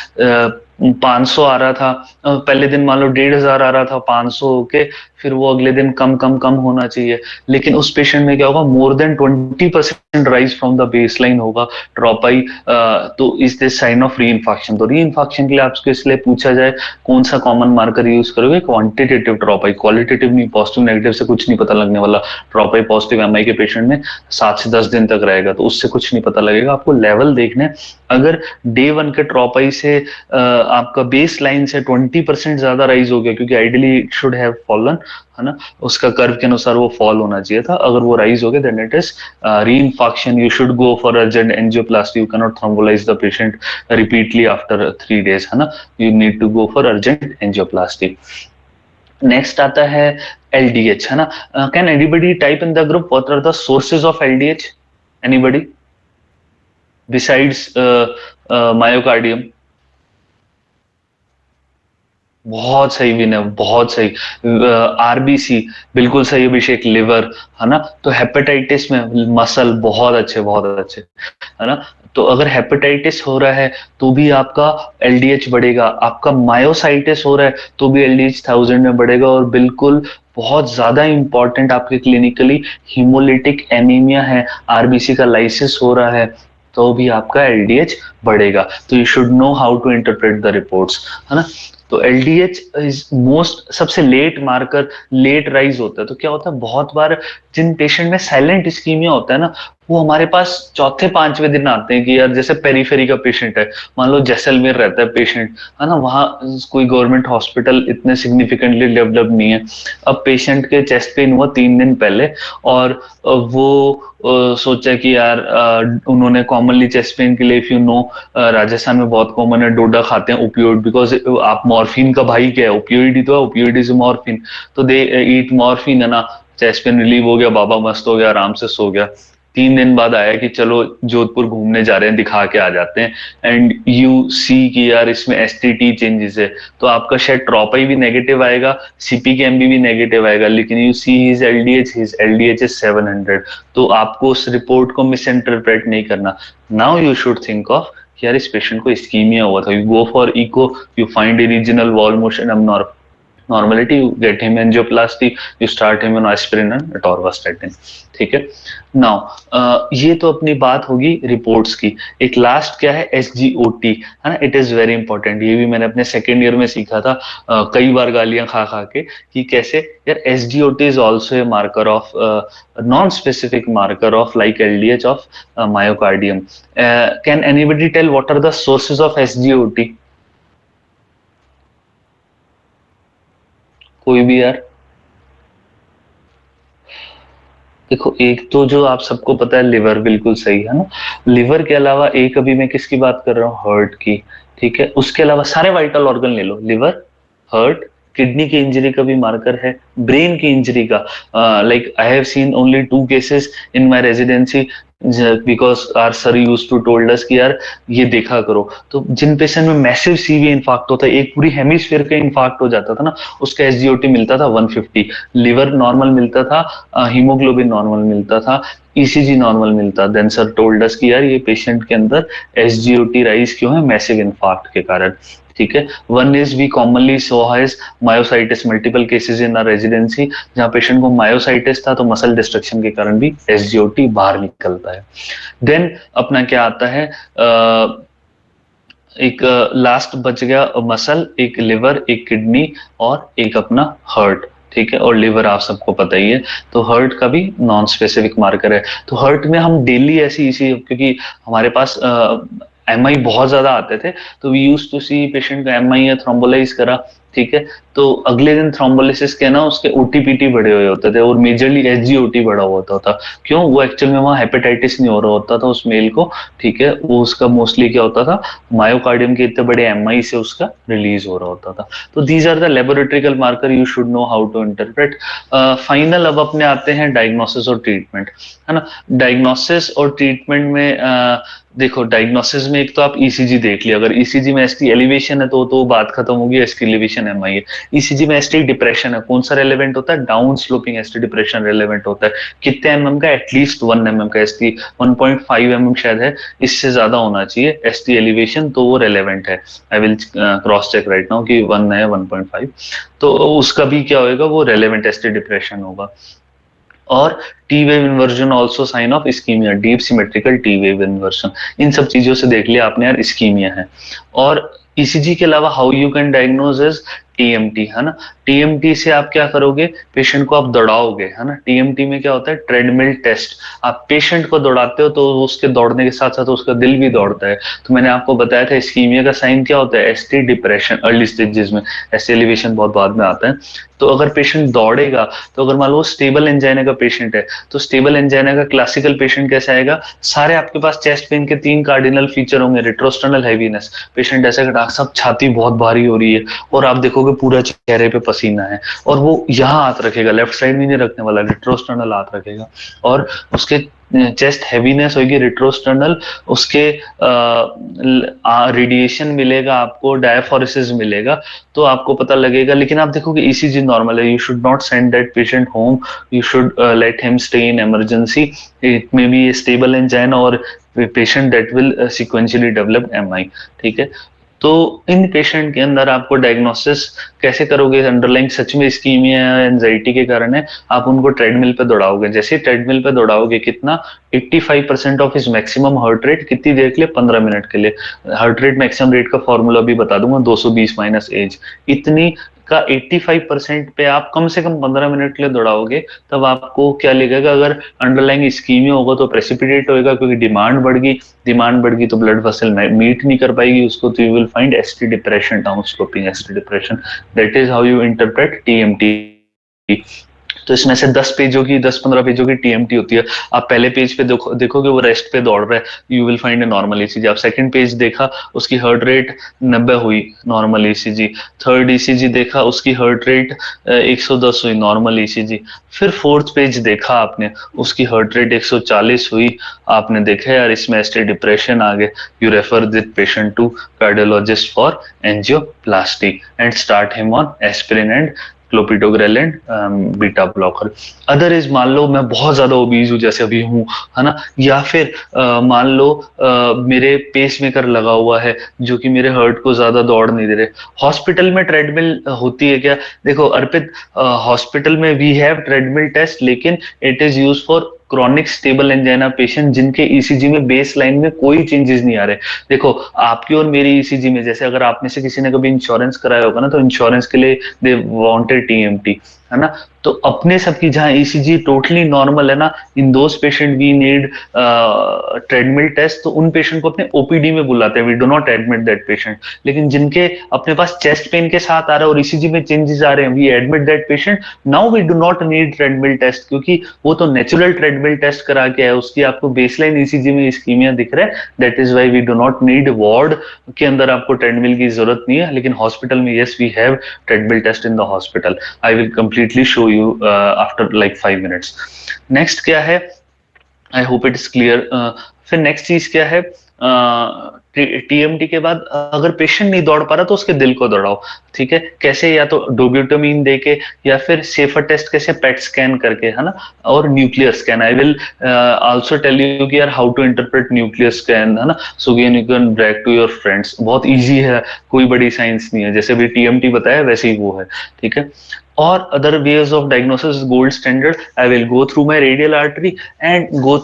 500 आ रहा था, पहले दिन मान लो 1500 आ रहा था, 500 होके फिर वो अगले दिन कम कम कम होना चाहिए। लेकिन उस पेशेंट में क्या होगा, more than 20% rise from the baseline होगा ट्रॉपाई, तो is this sign of re infection. तो री इन्फेक्शन के लिए आपको इसलिए पूछा जाए कौन सा कॉमन मार्कर यूज करोगे, क्वांटिटेटिव ट्रॉपाई, क्वालिटेटिव नहीं, पॉजिटिव नेगेटिव से कुछ नहीं पता लगने वाला। ट्रॉपाई पॉजिटिव एमआई के पेशेंट में 7 से 10 दिन तक रहेगा, तो उससे कुछ नहीं पता लगेगा, आपको लेवल देखने। अगर डे 1 के ट्रॉपाई से आपका बेस लाइन से 20% ज्यादा राइज हो गया, क्योंकि ideally it should have fallen, है ना, उसका कर्व के अनुसार वो फॉल होना चाहिए था, अगर वो राइज हो गया then it is reinfarction, you should go for urgent angioplasty, you can not thrombolyse the patient repeatedly after 3 days, है ना, you need to go for urgent angioplasty. Next आता है LDH, है ना, can anybody type in the group what are the sources of LDH, anybody besides myocardium? बहुत सही विनय, बहुत सही। RBC बिल्कुल सही अभिषेक, लिवर, है ना, तो हेपेटाइटिस में मसल, बहुत अच्छे बहुत अच्छे, है ना, तो अगर हेपेटाइटिस हो रहा है तो भी आपका LDH बढ़ेगा, आपका मायोसाइटिस हो रहा है तो भी LDH 1000 में बढ़ेगा, और बिल्कुल बहुत ज्यादा इंपॉर्टेंट आपके क्लिनिकली हीमोलिटिक एनीमिया है, RBC का लाइसिस हो रहा है तो भी आपका LDH बढ़ेगा, तो you should know how to interpret the reports, है ना। तो LDH इज मोस्ट सबसे लेट मार्कर, लेट राइज होता है, तो क्या होता है बहुत बार जिन पेशेंट में साइलेंट इस्कीमिया होता है ना, वो हमारे पास चौथे पांचवें दिन आते हैं कि यार जैसे पेरीफेरी का पेशेंट है, मान लो जैसलमेर रहता है पेशेंट, है ना, वहाँ कोई गवर्नमेंट हॉस्पिटल इतने सिग्निफिकेंटली डेवलप नहीं है, अब पेशेंट के चेस्ट पेन हुआ 3 दिन पहले, और वो सोचा कि यार उन्होंने कॉमनली चेस्ट पेन के लिए, इफ यू नो, राजस्थान में बहुत कॉमन है, डोडा खाते हैं ओपियोइड, बिकॉज आप मॉर्फिन का भाई क्या है, ओपियोइड ही तो है, ओपियोइड इज मॉर्फिन, तो दे ईट मॉर्फिन, है ना, चेस्ट पेन रिलीव हो गया, बाबा मस्त हो गया, आराम से सो गया। 3 दिन बाद आया कि चलो जोधपुर घूमने जा रहे हैं, दिखा के आ जाते हैं, एंड यू सी कि यार इसमें STT चेंजेस है, तो आपका शायद ट्रॉपाई भी नेगेटिव आएगा, CPKMB भी नेगेटिव आएगा, लेकिन you see his LDH is 700, तो आपको उस रिपोर्ट को मिस इंटरप्रेट नहीं करना। Now you should think of कि यार इस पेशेंट को इस्कीमिया हुआ था, you go for echo, you find a regional wall motion normality, you get him angioplasty, you start him on aspirin and atorvastatin, ठीक है। नाउ ये तो अपनी बात होगी रिपोर्ट्स की, एक लास्ट क्या है, SGOT, है ना, इट इज वेरी इंपॉर्टेंट, ये भी मैंने अपने सेकेंड ईयर में सीखा था, कई बार गालियां खा खा के, कि कैसे यार SGOT is also a marker of, non specific marker of like LDH of myocardium. Can anybody tell what are the sources of SGOT? कोई भी यार? देखो, एक तो जो आप सबको पता है लिवर, बिल्कुल सही है ना, लिवर के अलावा एक अभी मैं किसकी बात कर रहा हूँ, हार्ट की, ठीक है, उसके अलावा सारे वाइटल ऑर्गन ले लो, लिवर, हार्ट, किडनी की इंजरी का भी मार्कर है, ब्रेन की इंजरी का, like I have seen only 2 cases in my residency, because our sir use to told us कि यार ये देखा करो, तो जिन पेशेंट में मैसिव CV इन्फाक्ट होता है, एक पूरी हेमिस्फीयर का इन्फाक्ट हो जाता था ना, उसका SGOT मिलता था 150, लिवर नॉर्मल मिलता था, हीमोग्लोबिन नॉर्मल मिलता था, ECG नॉर्मल मिलता, देन सर टोल्ड अस कि यार ये पेशेंट के अंदर SGOT राइज क्यों है, मैसिव इन्फाक्ट के कारण, ठीक है। One is we commonly saw has myositis, multiple cases in residency, जहां पेशेंट को मायोसाइटिस था तो मसल डिस्ट्रक्शन के कारण भी SGOT बाहर निकलता है। देन अपना क्या आता है, एक लास्ट बच गया मसल, एक लिवर, एक किडनी, और एक अपना हार्ट, ठीक है, और लिवर आप सबको पता ही है, तो हार्ट का भी नॉन स्पेसिफिक मार्कर है। तो हार्ट में हम डेली ऐसी इसी, क्योंकि हमारे पास MI बहुत ज्यादा आते थे, तो we use to see patient का MI है, थ्रोम्बोलाइज करा, ठीक है, तो अगले दिन थ्रोम्बोलिसिस के ना उसके OTPT बढ़े हुए होते थे, और मेजरली SGOT बढ़ा हुआ होता था, क्यों, वो एक्चुअल में वहाँ हेपेटाइटिस नहीं हो रहा होता था उस मेल को, ठीक है, वो उसका मोस्टली क्या होता था, मायोकार्डियम के इतने बड़े MI से उसका रिलीज हो रहा होता था। तो these are the laboratorical marker, you should know how to interpret. Final अब अपने आते हैं डायग्नोसिस और ट्रीटमेंट, है ना। डायग्नोसिस और ट्रीटमेंट में देखो, डायग्नोसिस में एक तो आप ECG देख लिया, अगर ECG में ST एलिवेशन है तो बात खत्म होगी, ST एलिवेशन MI है। ECG में ST डिप्रेशन है, कौन सा रेलेवेंट होता है, down sloping ST depression relevant होता है, कितने mm का, एटलीस्ट 1 mm का, ST 1.5 mm शायद है, इससे ज्यादा होना चाहिए ST एलिवेशन, तो वो रेलेवेंट है। I will cross check right now कि 1 है 1.5, तो उसका भी क्या होगा, वो रेलेवेंट ST डिप्रेशन होगा। और T wave inversion also sign of ischaemia, deep symmetrical T wave inversion, इन सब चीजों से देख लिया आपने यार इस्कीमिया है। और ECG के अलावा how you can diagnose is TMT, है ना। टीएमटी से आप क्या करोगे, पेशेंट को आप दौड़ाओगे, है ना। टीएमटी में क्या होता है, ट्रेडमिल टेस्ट। आप पेशेंट को दौड़ाते हो तो उसके दौड़ने के साथ साथ उसका दिल भी दौड़ता है। तो मैंने आपको बताया था इस्कीमिया का साइन क्या होता है, एसटी डिप्रेशन अर्ली स्टेजेस में, एसटी एलिवेशन बहुत बाद में आता है। तो अगर पेशेंट दौड़ेगा, तो अगर मान लो स्टेबल एंजाइना का पेशेंट है, तो स्टेबल एंजाइना का क्लासिकल पेशेंट कैसे आएगा, सारे आपके पास चेस्ट पेन के 3 कार्डिनल फीचर होंगे, रेट्रोस्टर्नल हैवीनेस, पेशेंट ऐसे कि डॉक्टर साहब छाती बहुत भारी हो रही है, और आप देखोगे पूरा चेहरे पे पसीना है, और वो यहाँ हाथ रखेगा, लेफ्ट साइड में नहीं रखने वाला, रेट्रोस्टर्नल हाथ रखेगा, और उसके चेस्ट हैवीनेस होगी रेट्रोस्टर्नल, उसके रेडिएशन मिलेगा आपको, डायफोरेसिस मिलेगा, तो आपको पता लगेगा। लेकिन आप देखोगे ईसीजी नॉर्मल है, you should not send that patient home, you should let him stay in emergency, it may be stable angina और patient that will sequentially develop MI, ठीक है। तो इन पेशेंट के अंदर आपको डायग्नोसिस कैसे करोगे, अंडरलाइंग सच में इस्कीमिया या एंजाइटी के कारण है, आप उनको ट्रेडमिल पे दौड़ाओगे। जैसे ट्रेडमिल पे दौड़ाओगे, कितना, 85% of his maximum heart rate, कितनी देर के लिए, 15 मिनट के लिए। हार्ट रेट मैक्सिमम रेट का फॉर्मूला भी बता दूंगा, 220 माइनस एज, इतनी का 85% पे आप कम से कम 15 मिनट के लिए दौड़ाओगे, तब आपको क्या लगेगा, अगर अंडरलाइंग इस्कीमिया होगा तो प्रेसिपिटेट होएगा, क्योंकि डिमांड बढ़ गई तो ब्लड वेसल मीट नहीं कर पाएगी उसको, तो you will find ST depression, down sloping ST depression. That is how you interpret TMT. तो इसमें से 10-15 पेजों की टीएमटी होती है। आप पहले पेज पे देखोगे वो रेस्ट पे दौड़ रहा है, you will find a normal ECG. आप सेकंड पेज देखा, उसकी हार्ट रेट 90 हुई, नॉर्मल ईसीजी। थर्ड ईसीजी देखा, उसकी हार्ट रेट 110 हुई, नॉर्मल ईसीजी। फिर फोर्थ पेज देखा आपने, उसकी हार्ट रेट 140 हुई, आपने देखा यार इसमें एसटी डिप्रेशन आ गए, you refer this patient to cardiologist for angioplasty and start him on aspirin and clopidogrel and beta blocker. Other is, मान लो मैं बहुत ज्यादा ओबीज हूँ जैसे अभी हूँ, है ना, या फिर मान लो मेरे पेस मेकर लगा हुआ है जो कि मेरे हार्ट को ज्यादा दौड़ नहीं दे रहे, हॉस्पिटल में ट्रेडमिल होती है क्या, देखो अर्पित, हॉस्पिटल में वी हैव ट्रेडमिल टेस्ट, लेकिन it is use for chronic stable angina patient जिनके ईसीजी में बेस लाइन में कोई चेंजेस नहीं आ रहे। देखो आपकी और मेरी ईसीजी में, जैसे अगर आप में से किसी ने कभी इंश्योरेंस कराया होगा ना, तो इंश्योरेंस के लिए दे वांटेड टीएमटी, है ना। तो अपने सबकी जहां ईसीजी टोटली नॉर्मल है ना, in those patient we need treadmill test, तो उन पेशेंट को अपने ओपीडी में बुलाते हैं, we do not admit that patient. लेकिन जिनके अपने पास चेस्ट पेन के साथ आ रहा है और ईसीजी में चेंजेस आ रहे हैं, we admit that patient, now we do not need treadmill test, क्योंकि वो तो नेचुरल ट्रेडमिल टेस्ट करा के है, उसकी आपको बेसलाइन ईसीजी में इस्कीमिया दिख रहा है, that is why we do not need, ward के अंदर आपको ट्रेडमिल की जरूरत नहीं है, लेकिन हॉस्पिटल में yes we have treadmill test in the hospital. I will completely show you after like 5 minutes. Next क्या है, I hope it is clear. फिर नेक्स्ट चीज क्या है, टीएमटी के बाद अगर पेशेंट नहीं दौड़ पा रहा तो उसके दिल को दौड़ाओ, ठीक है। कैसे, या तो डोब्यूटामीन देके, या फिर सेफर टेस्ट कैसे, पेट स्कैन करके, है ना, और nuclear scan. I will also tell you कि यार how to interpret nuclear scan, है ना, so you can brag to your friends, बहुत इजी है, कोई बड़ी साइंस नहीं है, जैसे भी टीएमटी बताया वैसे ही वो है, ठीक है। or other ways of diagnosis gold standard, I will go through my radial artery and go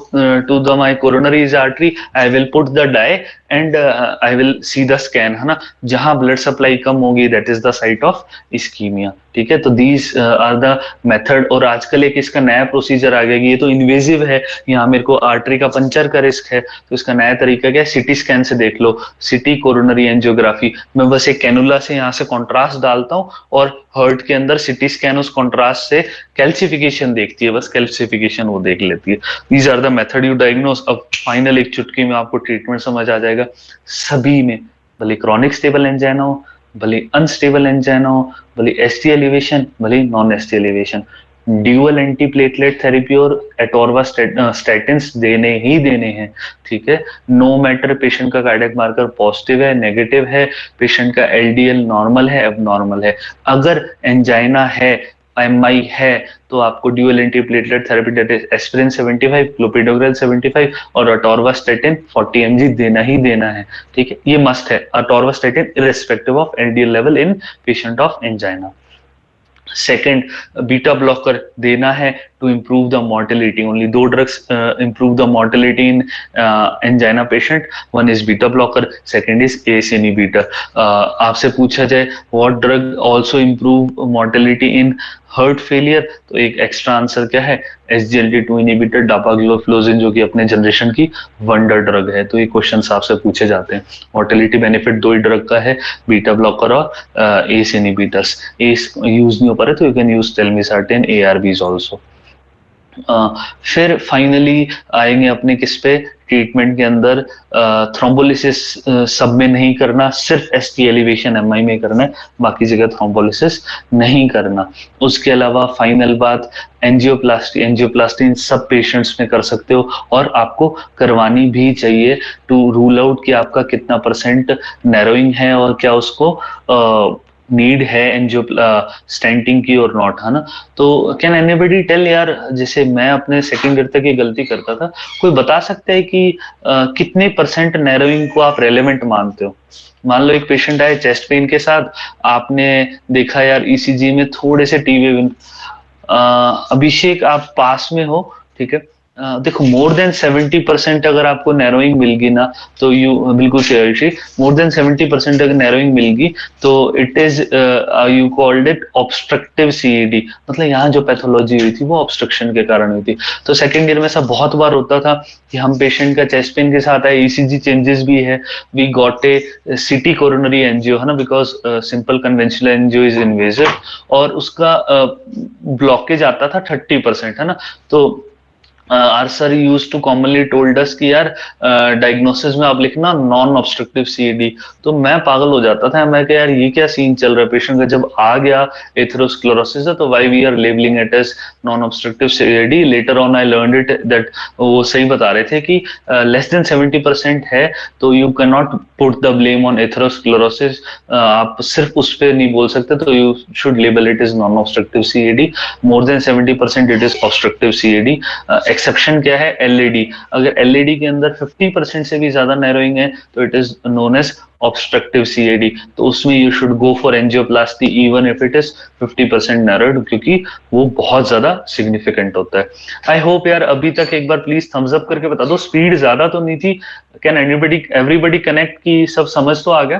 to my coronary artery, I will put the dye and I will see the scan, है ना, जहां blood supply कम होगी that is the site of ischemia, ठीक है। तो these are the method। और आजकल एक इसका नया प्रोसीजर आ गया कि ये तो इन्वेजिव है, यहाँ मेरे को आर्टरी का पंचर का रिस्क है, तो इसका नया तरीका क्या है, सिटी स्कैन से देख लो, सिटी कोरोनरी एंजियोग्राफी। मैं बस एक कैनुला से यहाँ से कॉन्ट्रास्ट डालता हूँ और हार्ट के अंदर सिटी स्कैन उस कॉन्ट्रास्ट से कैल्सिफिकेशन देखती है, बस कैल्सिफिकेशन वो देख लेती है। These are the method you diagnose. अब फाइनल एक चुटकी में आपको ट्रीटमेंट समझ आ जाएगा सभी में, भले क्रॉनिक स्टेबल एंजाइना हो, भले अनस्टेबल एंजाइना हो, भले एसटी एलिवेशन, भले non ST elevation, dual antiplatelet therapy और एटोर्वास्टैटिन्स देने ही देने हैं, ठीक है। नो मैटर पेशेंट का कार्डियक मार्कर पॉजिटिव है, नेगेटिव है, पेशेंट का एलडीएल नॉर्मल है, अब नॉर्मल है, अगर एंजाइना है, एमआई है, तो आपको dual antiplatelet therapy that is aspirin 75, clopidogrel 75 और अटोर्वास्टैटिन 40 mg देना ही देना है, ठीक है। ये मस्ट है, atorvastatin irrespective of LDL level in patient of angina. Second, beta blocker देना है to improve the mortality. Only 2 drugs improve the mortality in angina patient. One is beta blocker, second is ACE inhibitor. आपसे पूछा जाए what drug also improve mortality in heart failure, तो एक extra answer क्या है, SGLT2 inhibitor डापाग्लोफ्लोजिन, जो कि अपने जनरेशन की वंडर ड्रग है। तो ये क्वेश्चन आपसे पूछे जाते हैं। मॉर्टेलिटी बेनिफिट 2 ही ड्रग का है, बीटा ब्लॉकर और एस इनहिबिटर्स। एस यूज नहीं हो पा रहे तो you can use टेलमिसार्टेन, ARBs also. फिर फाइनली आएंगे अपने किस पे, ट्रीटमेंट के अंदर थ्रोम्बोलिसिस सब में नहीं करना, सिर्फ ST एलिवेशन MI में करना है, बाकी जगह थ्रोम्बोलिसिस नहीं करना। उसके अलावा फाइनल बात, एंजियोप्लास्टी। एंजियोप्लास्टी इन सब पेशेंट्स में कर सकते हो और आपको करवानी भी चाहिए टू रूल आउट कि आपका कितना % नैरोइंग है और क्या उसको नीड है एंजियो स्टेंटिंग की और नॉट, है ना। तो कैन एनीबडी टेल यार, जैसे मैं अपने सेकंड ईयर तक ये गलती करता था, कोई बता सकता है कि कितने % नैरोइंग को आप रेलेवेंट मानते हो। मान लो एक पेशेंट आए चेस्ट पेन के साथ, आपने देखा यार ECG में थोड़े से टी वेव, अभिषेक आप पास में हो, ठीक है, देखो मोर देन 70% अगर आपको नैरोइंग मिल गई ना, तो यू बिल्कुल सही, मोर देन 70% अगर नैरोइंग मिल गई तो it is you called it obstructive CED। मतलब यहाँ जो पैथोलॉजी हुई थी वो ऑब्स्ट्रक्शन के कारण हुई थी। तो सेकेंड ईयर में ऐसा बहुत बार होता था कि हम पेशेंट का चेस्ट पेन के साथ आए, ECG चेंजेस भी है, we got a CT coronary angio, है ना, because simple conventional angio is invasive, और उसका ब्लॉकेज आता था 30%, है ना। तो our sir use to commonly told us कि यार डायग्नोसिस में आप लिखना नॉन ऑब्स्ट्रक्टिव CED। तो मैं पागल हो जाता था, मैं कि यार ये क्या सीन चल रहा है, पेशेंट का जब आ गया एथेरोस्क्लेरोसिस है तो why we are labelling it as non obstructive CED। Later on I learned it that वो सही बता रहे थे कि लेस देन 70% है तो you can not put the blame on atherosclerosis, आप सिर्फ उस पर नहीं बोल सकते, तो you should label it is non obstructive CED। More than 70% it is obstructive CED। Exception क्या है, LED। अगर LED के अंदर 50% से भी ज्यादा नैरोइंग है तो it is known as obstructive CED। तो उसमें you should go for angioplasty even if it is 50% narrowed, क्योंकि वो बहुत ज्यादा सिग्निफिकेंट होता है। आई होप यार अभी तक एक बार प्लीज थम्स अप करके बता दो, स्पीड ज्यादा तो नहीं थी, कैन एवरीबडी कनेक्ट की सब समझ तो आ गया।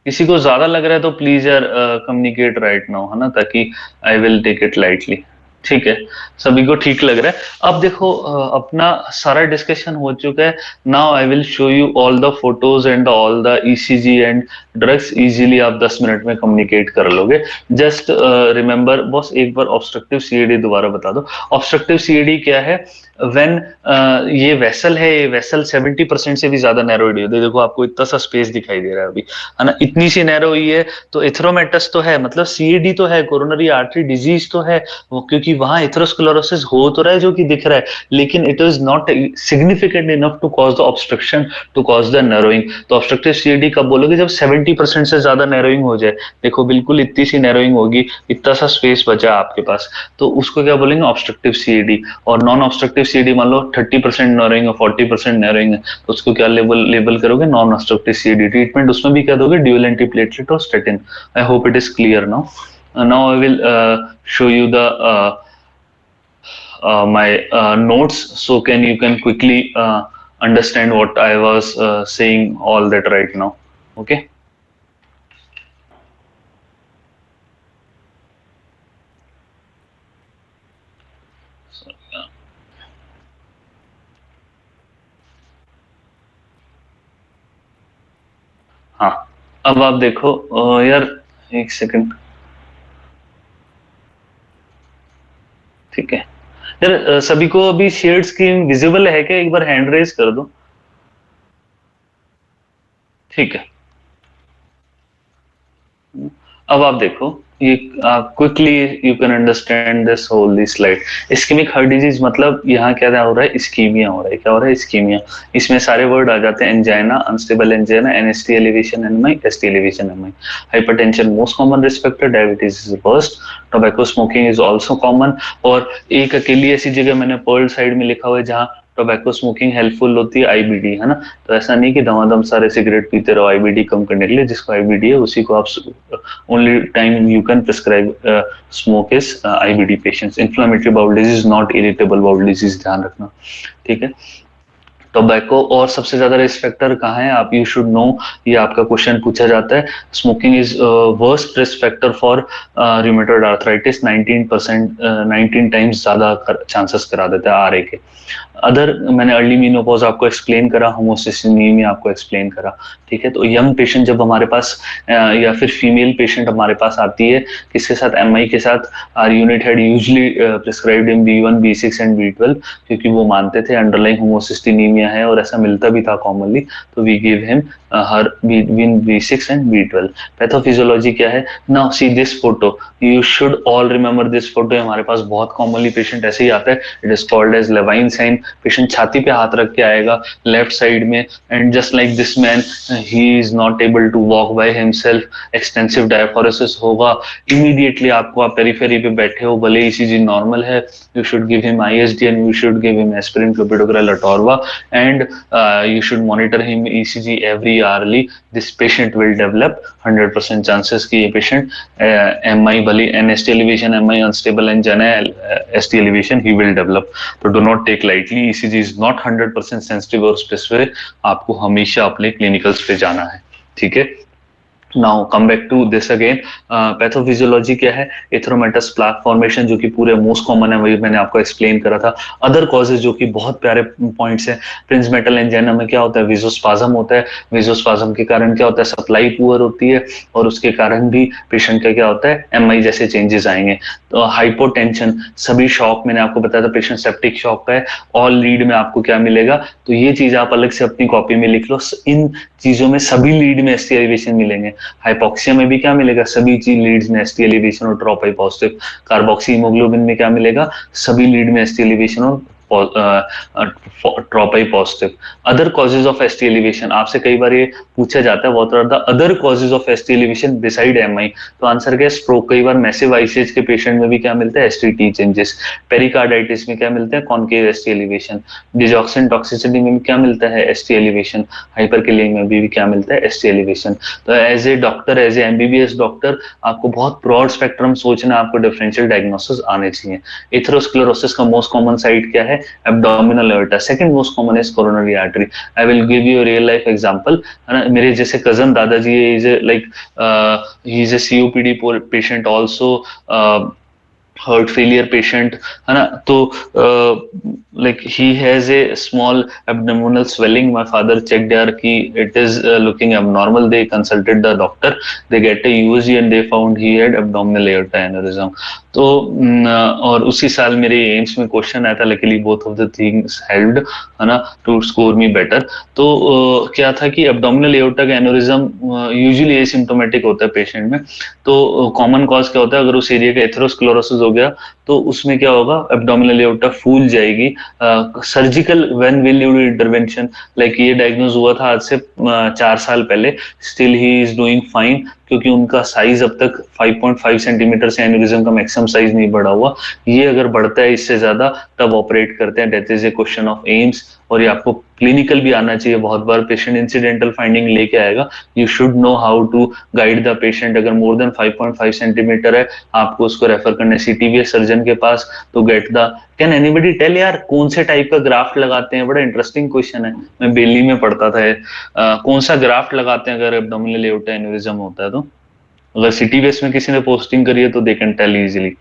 किसी को ज्यादा लग रहा है तो प्लीज यार कम्युनिकेट राइट नाउ, है ना, ताकि I will take it lightly. ठीक है, सभी को ठीक लग रहा है। अब देखो अपना सारा डिस्कशन हो चुका है। Now I will show you all the photos and all the ECG and drugs. Easily आप 10 मिनट में कम्युनिकेट कर लोगे। जस्ट रिमेंबर बॉस, एक बार ऑब्स्ट्रक्टिव CED दोबारा बता दो। ऑब्स्ट्रक्टिव CED क्या है, व्हेन ये वेसल है, ये वेसल 70% से भी ज्यादा नैरोइड है। देखो आपको इतना सा स्पेस दिखाई दे रहा है अभी, है ना, इतनी सी नैरो हुई है, तो एथेरोमेटस तो है, मतलब CED तो है, कोरोनरी आर्टरी डिजीज तो है वो, क्योंकि वहां एथेरोस्क्लेरोसिस हो तो रहा है जो कि दिख रहा है, लेकिन it is not significant enough to cause the obstruction, to cause the narrowing. तो ऑब्स्ट्रक्टिव CED कब बोलोगे, जब 70% से ज्यादा नैरोइंग हो जाए। देखो बिल्कुल इतनी सी नैरोइंग होगी, इतना सा स्पेस बचा आपके पास, तो उसको क्या बोलेंगे, ऑब्स्ट्रक्टिव CED। और नॉन ऑब्स्ट्रक्टिव CED मान लो 30% नैरोइंग है, 40% नैरोइंग है, तो उसको क्या लेबल करोगे, नॉन ऑब्स्ट्रक्टिव CED। ट्रीटमेंट उसमें भी क्या दोगे, ड्यूल एंटीप्लेटलेट और statin. I hope it is clear now. Now I will show you the my notes, so you can quickly understand what I was saying all that right now. Okay. So, हाँ, अब आप देखो यार, एक second, ठीक है यार, सभी को अभी शेयर्ड स्क्रीन विजिबल है क्या, एक बार हैंड रेज कर दो। ठीक है, अब आप देखो ये quickly you can understand this whole this slide. Ischaemic heart disease मतलब यहाँ क्या हो रहा है, इस्कीमिया हो रहा है। क्या हो रहा है, इस्कीमिया। इसमें सारे वर्ड आ जाते हैं, angina, unstable angina, NST elevation NMI, ST elevation NMI. Hypertension most common risk factor, diabetes is worst, tobacco smoking is also common. और एक अकेली ऐसी जगह मैंने पर्ल साइड में लिखा हुआ है जहाँ टोबैको स्मोकिंग हेल्पफुल होती है आईबीडी, है ना। तो ऐसा नहीं कि दमादम सारे सिगरेट पीते रहो आईबीडी कम करने के लिए, जिसको आईबीडी है उसी को आप only time you can prescribe smoke is IBD patients. Inflammatory bowel disease not irritable bowel disease, ध्यान रखना, ठीक है। टोबैको और सबसे ज्यादा रिस्क फैक्टर कहाँ है, आप यू शुड नो, ये आपका क्वेश्चन पूछा जाता है। Smoking is worst risk factor for rheumatoid arthritis, 19 times ज्यादा चांसेस करा देता है आरए के। अदर मैंने अर्ली मेनोपॉज आपको एक्सप्लेन करा, होमोसिस्टेमिया आपको एक्सप्लेन करा, ठीक है। तो यंग पेशेंट जब हमारे पास या फिर फीमेल पेशेंट हमारे पास आती है किसके साथ, एमआई के साथ, our unit had usually prescribed him B1 B6 and B12, क्योंकि वो मानते थे अंडरलाइंग होमोसिस्टेमिया है और ऐसा मिलता भी था कॉमनली, तो we give him her between B6 and B12। Pathophysiology क्या है, now see this photo, you should all remember this photo. हमारे पास बहुत कॉमनली पेशेंट ऐसे ही आता है, it is called as Levine sign. Patient छाती पे हाथ रख के आएगा लेफ्ट साइड में, and just like this man he is not able to walk by himself, extensive diaphoresis होगा। इमीडिएटली आपको, आप पेरिफेरी पे बैठे हो, भले ईसीजी नॉर्मल है, you should give him ISD and you should give him aspirin, clopidogrel, atorva, and you should monitor him ECG every hourly. This patient will develop 100% chances कि ये patient MI भले NST elevation, MI unstable angina, ST elevation he will develop. तो do not take lightly, ECG is not 100% sensitive और specific, आपको हमेशा अपने clinicals पे जाना है, ठीक है। Now come back to this again, pathophysiology क्या है, एथेरोमेटस प्लाक फॉर्मेशन, जो कि पूरे मोस्ट कॉमन है, वही मैंने आपको एक्सप्लेन करा था। अदर कॉजेज जो कि बहुत प्यारे पॉइंट्स हैं, प्रिंस मेटल एंजाइना में क्या होता है, विजोस्पाज्म होता है। विजोस्पाज्म के कारण क्या होता है, सप्लाई पुअर होती है और उसके कारण भी पेशेंट का क्या होता है, एमआई जैसे चेंजेस आएंगे। तो हाइपोटेंशन, सभी शॉक, मैंने आपको बताया था पेशेंट सेप्टिक शॉक का है, ऑल लीड में आपको क्या मिलेगा, तो ये चीज आप अलग से अपनी कॉपी में लिख लो, इन चीजों में सभी लीड में एसटी एलिवेशन मिलेंगे। हाइपोक्सिया में भी क्या मिलेगा, सभी चीज लीड्स में एसटी एलिवेशन और trop I positive. Carboxyhaemoglobin में क्या मिलेगा, सभी लीड में एसटी एलिवेशन और trop I positive. Other causes of ST elevation, आपसे कई बार ये पूछा जाता है, what are the other causes of ST elevation beside MI, तो आंसर क्या है, स्ट्रोक। कई बार मैसिव आईसीएच के पेशेंट में भी क्या मिलता है, एसटीटी चेंजेस। पेरिकार्डाइटिस में क्या मिलता है, concave ST elevation. Digoxin toxicity में भी क्या मिलता है, एसटी एलिवेशन। हाइपरकेलिया में भी क्या मिलता है, एसटी एलिवेशन। तो as a doctor, as a MBBS doctor, आपको बहुत ब्रॉड स्पेक्ट्रम सोचना, आपको डिफरेंशियल डायग्नोसिस आने चाहिए। एथेरोस्क्लेरोसिस का मोस्ट कॉमन साइट क्या है, abdominal aorta. Second most common is coronary artery. I will give you real life example, है ना। मेरे जैसे कजन दादाजी, is like he is a COPD patient also, heart failure patient, है ना। तो like he has a small abdominal swelling, my father checked यार कि it is looking abnormal, they consulted the doctor, they get A USG and they found he had abdominal aorta aneurysm. तो और उसी साल मेरे एम्स में question आया था, luckily both of the things helped, है ना, टू स्कोर मी बेटर। तो क्या था कि एब्डोमिनल एओर्टा का एनेरिज्म यूजुअली एसिम्प्टोमेटिक होता है पेशेंट में। तो कॉमन कॉज क्या होता है, अगर उस एरिया का एथेरोस्क्लेरोसिस हो गया तो उसमें क्या होगा, एब्डोमिनल एओर्टा फूल जाएगी। Surgical when will you do intervention, like ये डायग्नोज हुआ था आज से 4 साल पहले, still he is doing fine, क्योंकि उनका साइज अब तक 5.5 सेंटीमीटर से एन्यूरिज्म का मैक्सिमम साइज नहीं बढ़ा हुआ। ये अगर बढ़ता है इससे ज्यादा तब ऑपरेट करते हैं, that is a question of AIIMS. और ये आपको क्लिनिकल भी आना चाहिए, बहुत बार पेशेंट इंसिडेंटल फाइंडिंग लेके आएगा, you should know how to guide the patient. अगर मोर देन 5.5 सेंटीमीटर है, आपको उसको रेफर करना है सीटीवीएस सर्जन के पास, तो get the, can anybody tell यार कौन से टाइप का ग्राफ्ट लगाते हैं, बड़ा इंटरेस्टिंग क्वेश्चन है, मैं बेली में पढ़ता था। कौन सा ग्राफ्ट लगाते हैं अगर एब्डोमिनल एओर्टा एन्यूरिज्म होता है, तो अगर सीटीवीएस में किसी ने पोस्टिंग करी है तो दे कैन टेल इजीली।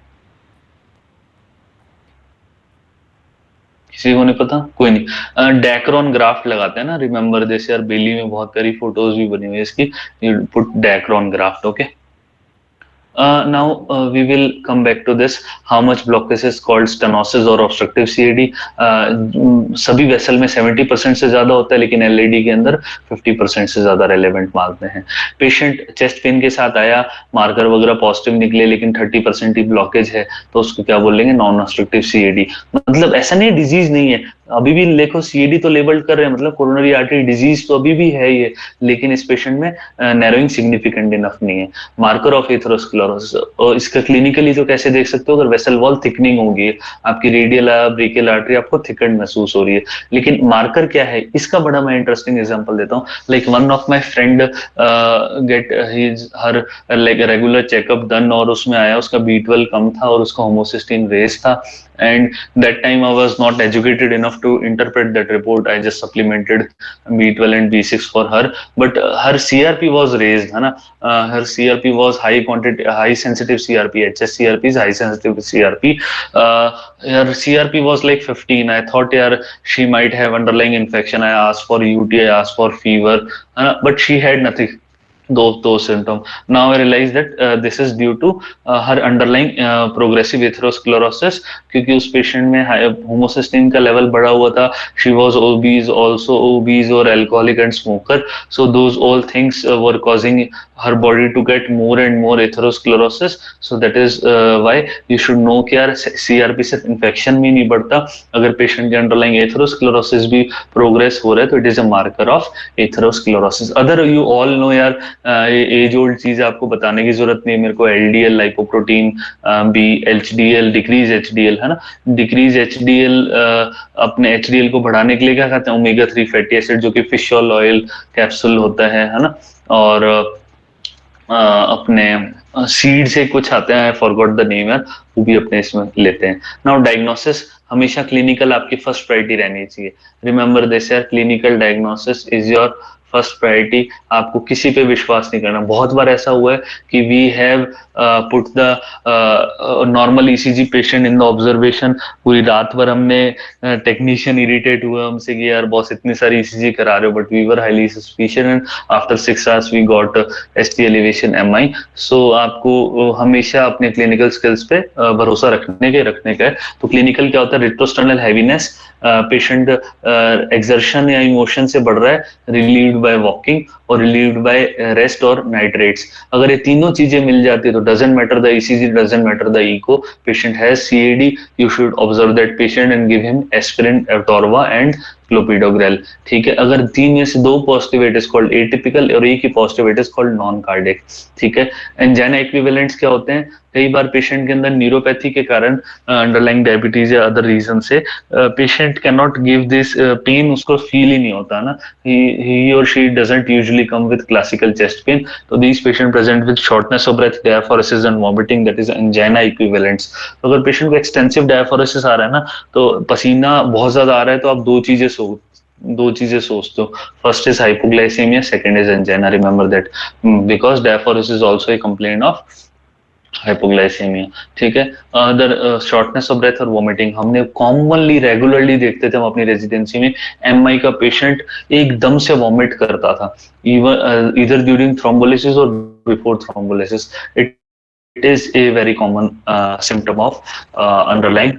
किसी को नहीं पता, कोई नहीं। डैक्रॉन ग्राफ्ट लगाते हैं ना, रिमेंबर दिस यार, बेली में बहुत प्यारी फोटोज भी बनी हुई है इसकी, you put Dacron graft, okay. Now we will come back to this, how much blockage is called stenosis or obstructive CAD। सभी वेसल में 70% से ज्यादा होता है, लेकिन एलएडी के अंदर 50% से ज्यादा रेलेवेंट मानते हैं। पेशेंट चेस्ट पेन के साथ आया, मार्कर वगैरह पॉजिटिव निकले, लेकिन 30% ही ब्लॉकेज है, तो उसको क्या बोलेंगे, नॉन ऑब्स्ट्रक्टिव CAD। मतलब ऐसा नहीं डिजीज नहीं है, अभी भी देखो सीएडी तो लेबल्ड कर रहे हैं, मतलब कोरोनरी आर्टरी डिजीज तो अभी भी है ये, लेकिन इस पेशेंट में नैरोइंग सिग्निफिकेंट इनफ नहीं है। मार्कर ऑफ एथेरोस्क्लेरोसिस, और इसका क्लिनिकली तो कैसे देख सकते हो, अगर वेसल वॉल थिकनिंग होगी, आपकी रेडियल ब्रेकियल आर्टरी आपको थिकन महसूस हो रही है, लेकिन मार्कर क्या है इसका बड़ा मैं इंटरेस्टिंग एग्जांपल देता हूँ। Like one of my friend get his her like regular checkup done, और उसमें आया उसका B12 कम था और उसका होमोसिस्टीन रेज था, and that time I was not educated enough to interpret that report. I just supplemented B12 and B6 for her, but her CRP was raised, है ना, her CRP was high quantity, high sensitive CRP, HSCRP is high sensitive CRP, her CRP was like 15. I thought yeah, she might have underlying infection. I asked for UTI, I asked for fever, but she had nothing, those symptoms. Now I realize that this is due to her underlying progressive atherosclerosis, क्योंकि उस patient में homocysteine का level बढ़ा हुआ था, she was obese, also obese और alcoholic and smoker, so those all things were causing her body to get more and more atherosclerosis. So that is why you should know कि यार CRP सिर्फ infection में नहीं बढ़ता, अगर patient के underlying atherosclerosis भी प्रोग्रेस हो रहा है तो it is a marker of atherosclerosis. Other you all know यार, एज ओल्ड चीज आपको बताने की जरूरत नहीं है मेरे को, LDL lipoprotein B, HDL decrease HDL, है ना, डिक्रीज HDL, अपने HDL को बढ़ाने के लिए क्या खाते हैं, ओमेगा 3 फैटी एसिड जो कि फिश ऑयल ऑयल कैप्सूल होता है ना, और अपने सीड से कुछ आते हैं, आई फॉरगॉट द नेम यार, वो भी अपने इसमें लेते हैं। नाउ डायग्नोसिस हमेशा क्लिनिकल आपकी फर्स्ट प्रायोरिटी रहनी चाहिए, रिमेंबर दिस यार, clinical diagnosis is your first priority. आपको किसी पे विश्वास नहीं करना। बहुत बार ऐसा हुआ है कि we have put the normal ECG patient in the observation, पूरी रात भर हमने टेक्नीशियन इरिटेट हुआ हमसे कि यार बॉस इतनी सारी ईसीजी करा रहे हो, but we were highly suspicious and after 6 hours we got ST elevation MI। So आपको हमेशा अपने क्लिनिकल स्किल्स पे भरोसा रखने का है। तो क्लिनिकल क्या होता है, रेट्रोस्टर्नल हैवीनेस, पेशेंट एक्सर्शन या इमोशन से बढ़ रहा है, रिलीव्ड बाय वॉकिंग और रिलीव्ड बाय रेस्ट और नाइट्रेट्स। अगर ये तीनों चीजें मिल जाती है तो doesn't matter the ECG, doesn't matter the echo, patient has CAD, you should observe that patient and give him aspirin, atorva and clopidogrel. ठीक है, अगर 3 में से 2 positive it is called atypical और 1 ही positive it is called non cardiac. ठीक है, angina equivalents क्या होते हैं, कई बार पेशेंट के अंदर न्यूरोपैथी के कारण, अंडरलाइंग डायबिटीज या अदर रीजन से patient can not give this pain, उसको फील ही नहीं होता ना, ही और she doesn't usually come with classical chest pain, तो these patient present with shortness of breath, diaphoresis and vomiting, that is angina equivalents. तो अगर पेशेंट को एक्सटेंसिव डायफोरेसिस आ रहा है ना, तो पसीना बहुत ज्यादा आ रहा है, तो आप दो चीजें सोचते हो, first is hypoglycaemia, second is angina, remember that, because diaphoresis is also a complaint of hypoglycaemia. ठीक है, अदर शॉर्टनेस ऑफ ब्रेथ और वोमिटिंग हमने कॉमनली रेगुलरली देखते थे हम अपनी रेजिडेंसी में, MI का पेशेंट एकदम से वॉमिट करता था, इवन इधर ड्यूरिंग थ्रोम्बोलिसिस और before thrombolysis. It is a very common symptom of underlying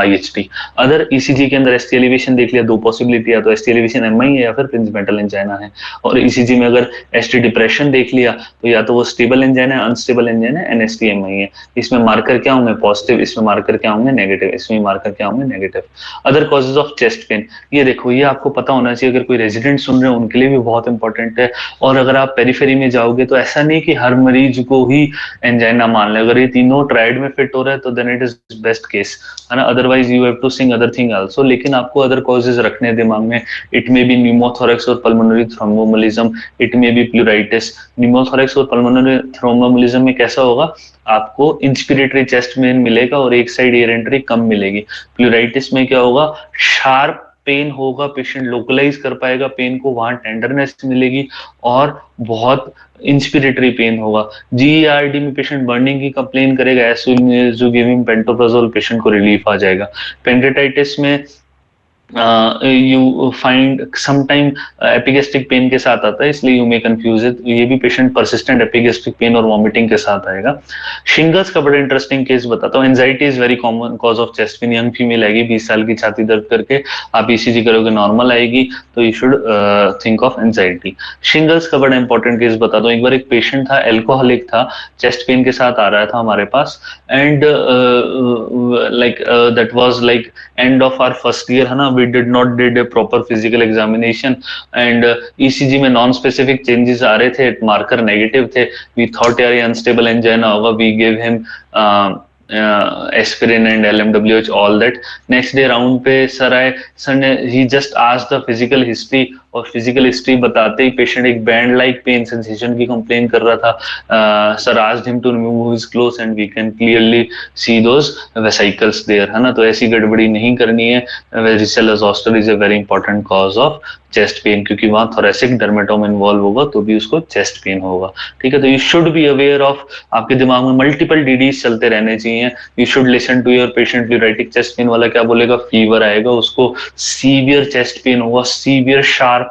IHT। Other ECG के अंदर ST एलिवेशन देख लिया, 2 पॉसिबिलिटी, या तो ST एलिवेशन MI है या फिर प्रिंसिपेंटल एंजाइना है। और ECG में अगर ST डिप्रेशन देख लिया तो या तो वो स्टेबल एंजाइना है, अनस्टेबल एंजाइना है, NST MI है। इसमें मार्कर क्या होंगे, पॉजिटिव, इसमें मार्कर क्या होंगे, नेगेटिव, इसमें मार्कर क्या होंगे, negative. Other causes of chest pen, ये देखो, ये आपको पता होना चाहिए, अगर कोई रेजिडेंट सुन रहे हैं उनके लिए भी बहुत इंपॉर्टेंट है। और अगर आप पेरिफेरी में जाओगे तो ऐसा नहीं कि हर मरीज को ही एंजाइना मान ले, अगर ये तीनों ट्रायड में फिट हो रहा है तो then it is best case, है ना, otherwise you have to sing other thing also. लेकिन आपको अदर कॉजेज रखने दिमाग में, इट मे बी न्यूमोथोरैक्स और pulmonary thromboembolism, it may be pleuritis. Pneumothorax और पल्मोनरी थ्रोम्बोएम्बोलिज्म में कैसा होगा, आपको इंस्पिरेटरी चेस्ट में मिलेगा और एक साइड एयर एंट्री कम मिलेगी। प्लूराइटिस में क्या होगा, शार्प पेन होगा, पेशेंट लोकलाइज कर पाएगा पेन को, वहां टेंडरनेस मिलेगी और बहुत इंस्पिरेटरी पेन होगा। GERD में पेशेंट बर्निंग की कंप्लेन करेगा, as soon as you give him pantoprazole patient को रिलीफ आ जाएगा। पेंडेटाइटिस में you find sometime epigastric pain के साथ आता है, इसलिए यू मे कंफ्यूज इट, ये भी पेशेंट परसिस्टेंट एपिगेस्ट्रिक पेन और वॉमिटिंग के साथ आएगा। शिंगल्स का बड़ा इंटरेस्टिंग केस बताता हूँ। Anxiety is very common cause of chest pen, young female आएगी 20 साल की, छाती दर्द करके आप ECG करोगे नॉर्मल आएगी, तो you should think of anxiety. Shingles का बड़ा इंपॉर्टेंट केस बताता हूँ। एक बार एक पेशेंट था, एल्कोहलिक था, चेस्ट पेन के साथ आ रहा था हमारे पास, and like that was like end of our first year, है ना, we did not did a proper physical examination and ECG में नॉन स्पेसिफिक चेंजेस आ रहे थे, मार्कर नेगेटिव थे, we thought यार ये अनस्टेबल एंजाइना होगा, we gave him aspirin and LMWH all that. Next day round पे सर आए, सर ने ही just asked the physical history, और फिजिकल हिस्ट्री बताते ही पेशेंट एक बैंड लाइक पेन सेंसेशन की कंप्लेन कर रहा था। Sir asked him to remove his clothes and we can clearly C those vesicles there, है ना। तो ऐसी गड़बड़ी नहीं करनी है। Varicella zoster is a very important cause of chest pain, क्योंकि वहां थोरेसिक डर्मेटोम इन्वॉल्व होगा तो भी उसको चेस्ट पेन होगा, ठीक है। तो you should be aware of, आपके दिमाग में मल्टीपल डीडीज चलते रहने चाहिए। You should listen to your patient. Pleuritic chest pain वाला क्या बोलेगा, फीवर आएगा, उसको सीवियर चेस्ट पेन होगा, सीवियर शार्प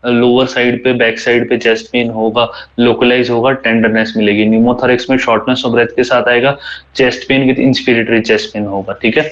लोअर साइड पे, बैक साइड पे चेस्ट पेन होगा, लोकलाइज होगा, टेंडरनेस मिलेगी। न्यूमोथोरेक्स में शॉर्टनेस ऑफ ब्रेथ के साथ आएगा, chest pain with inspiratory chest pain होगा, ठीक है।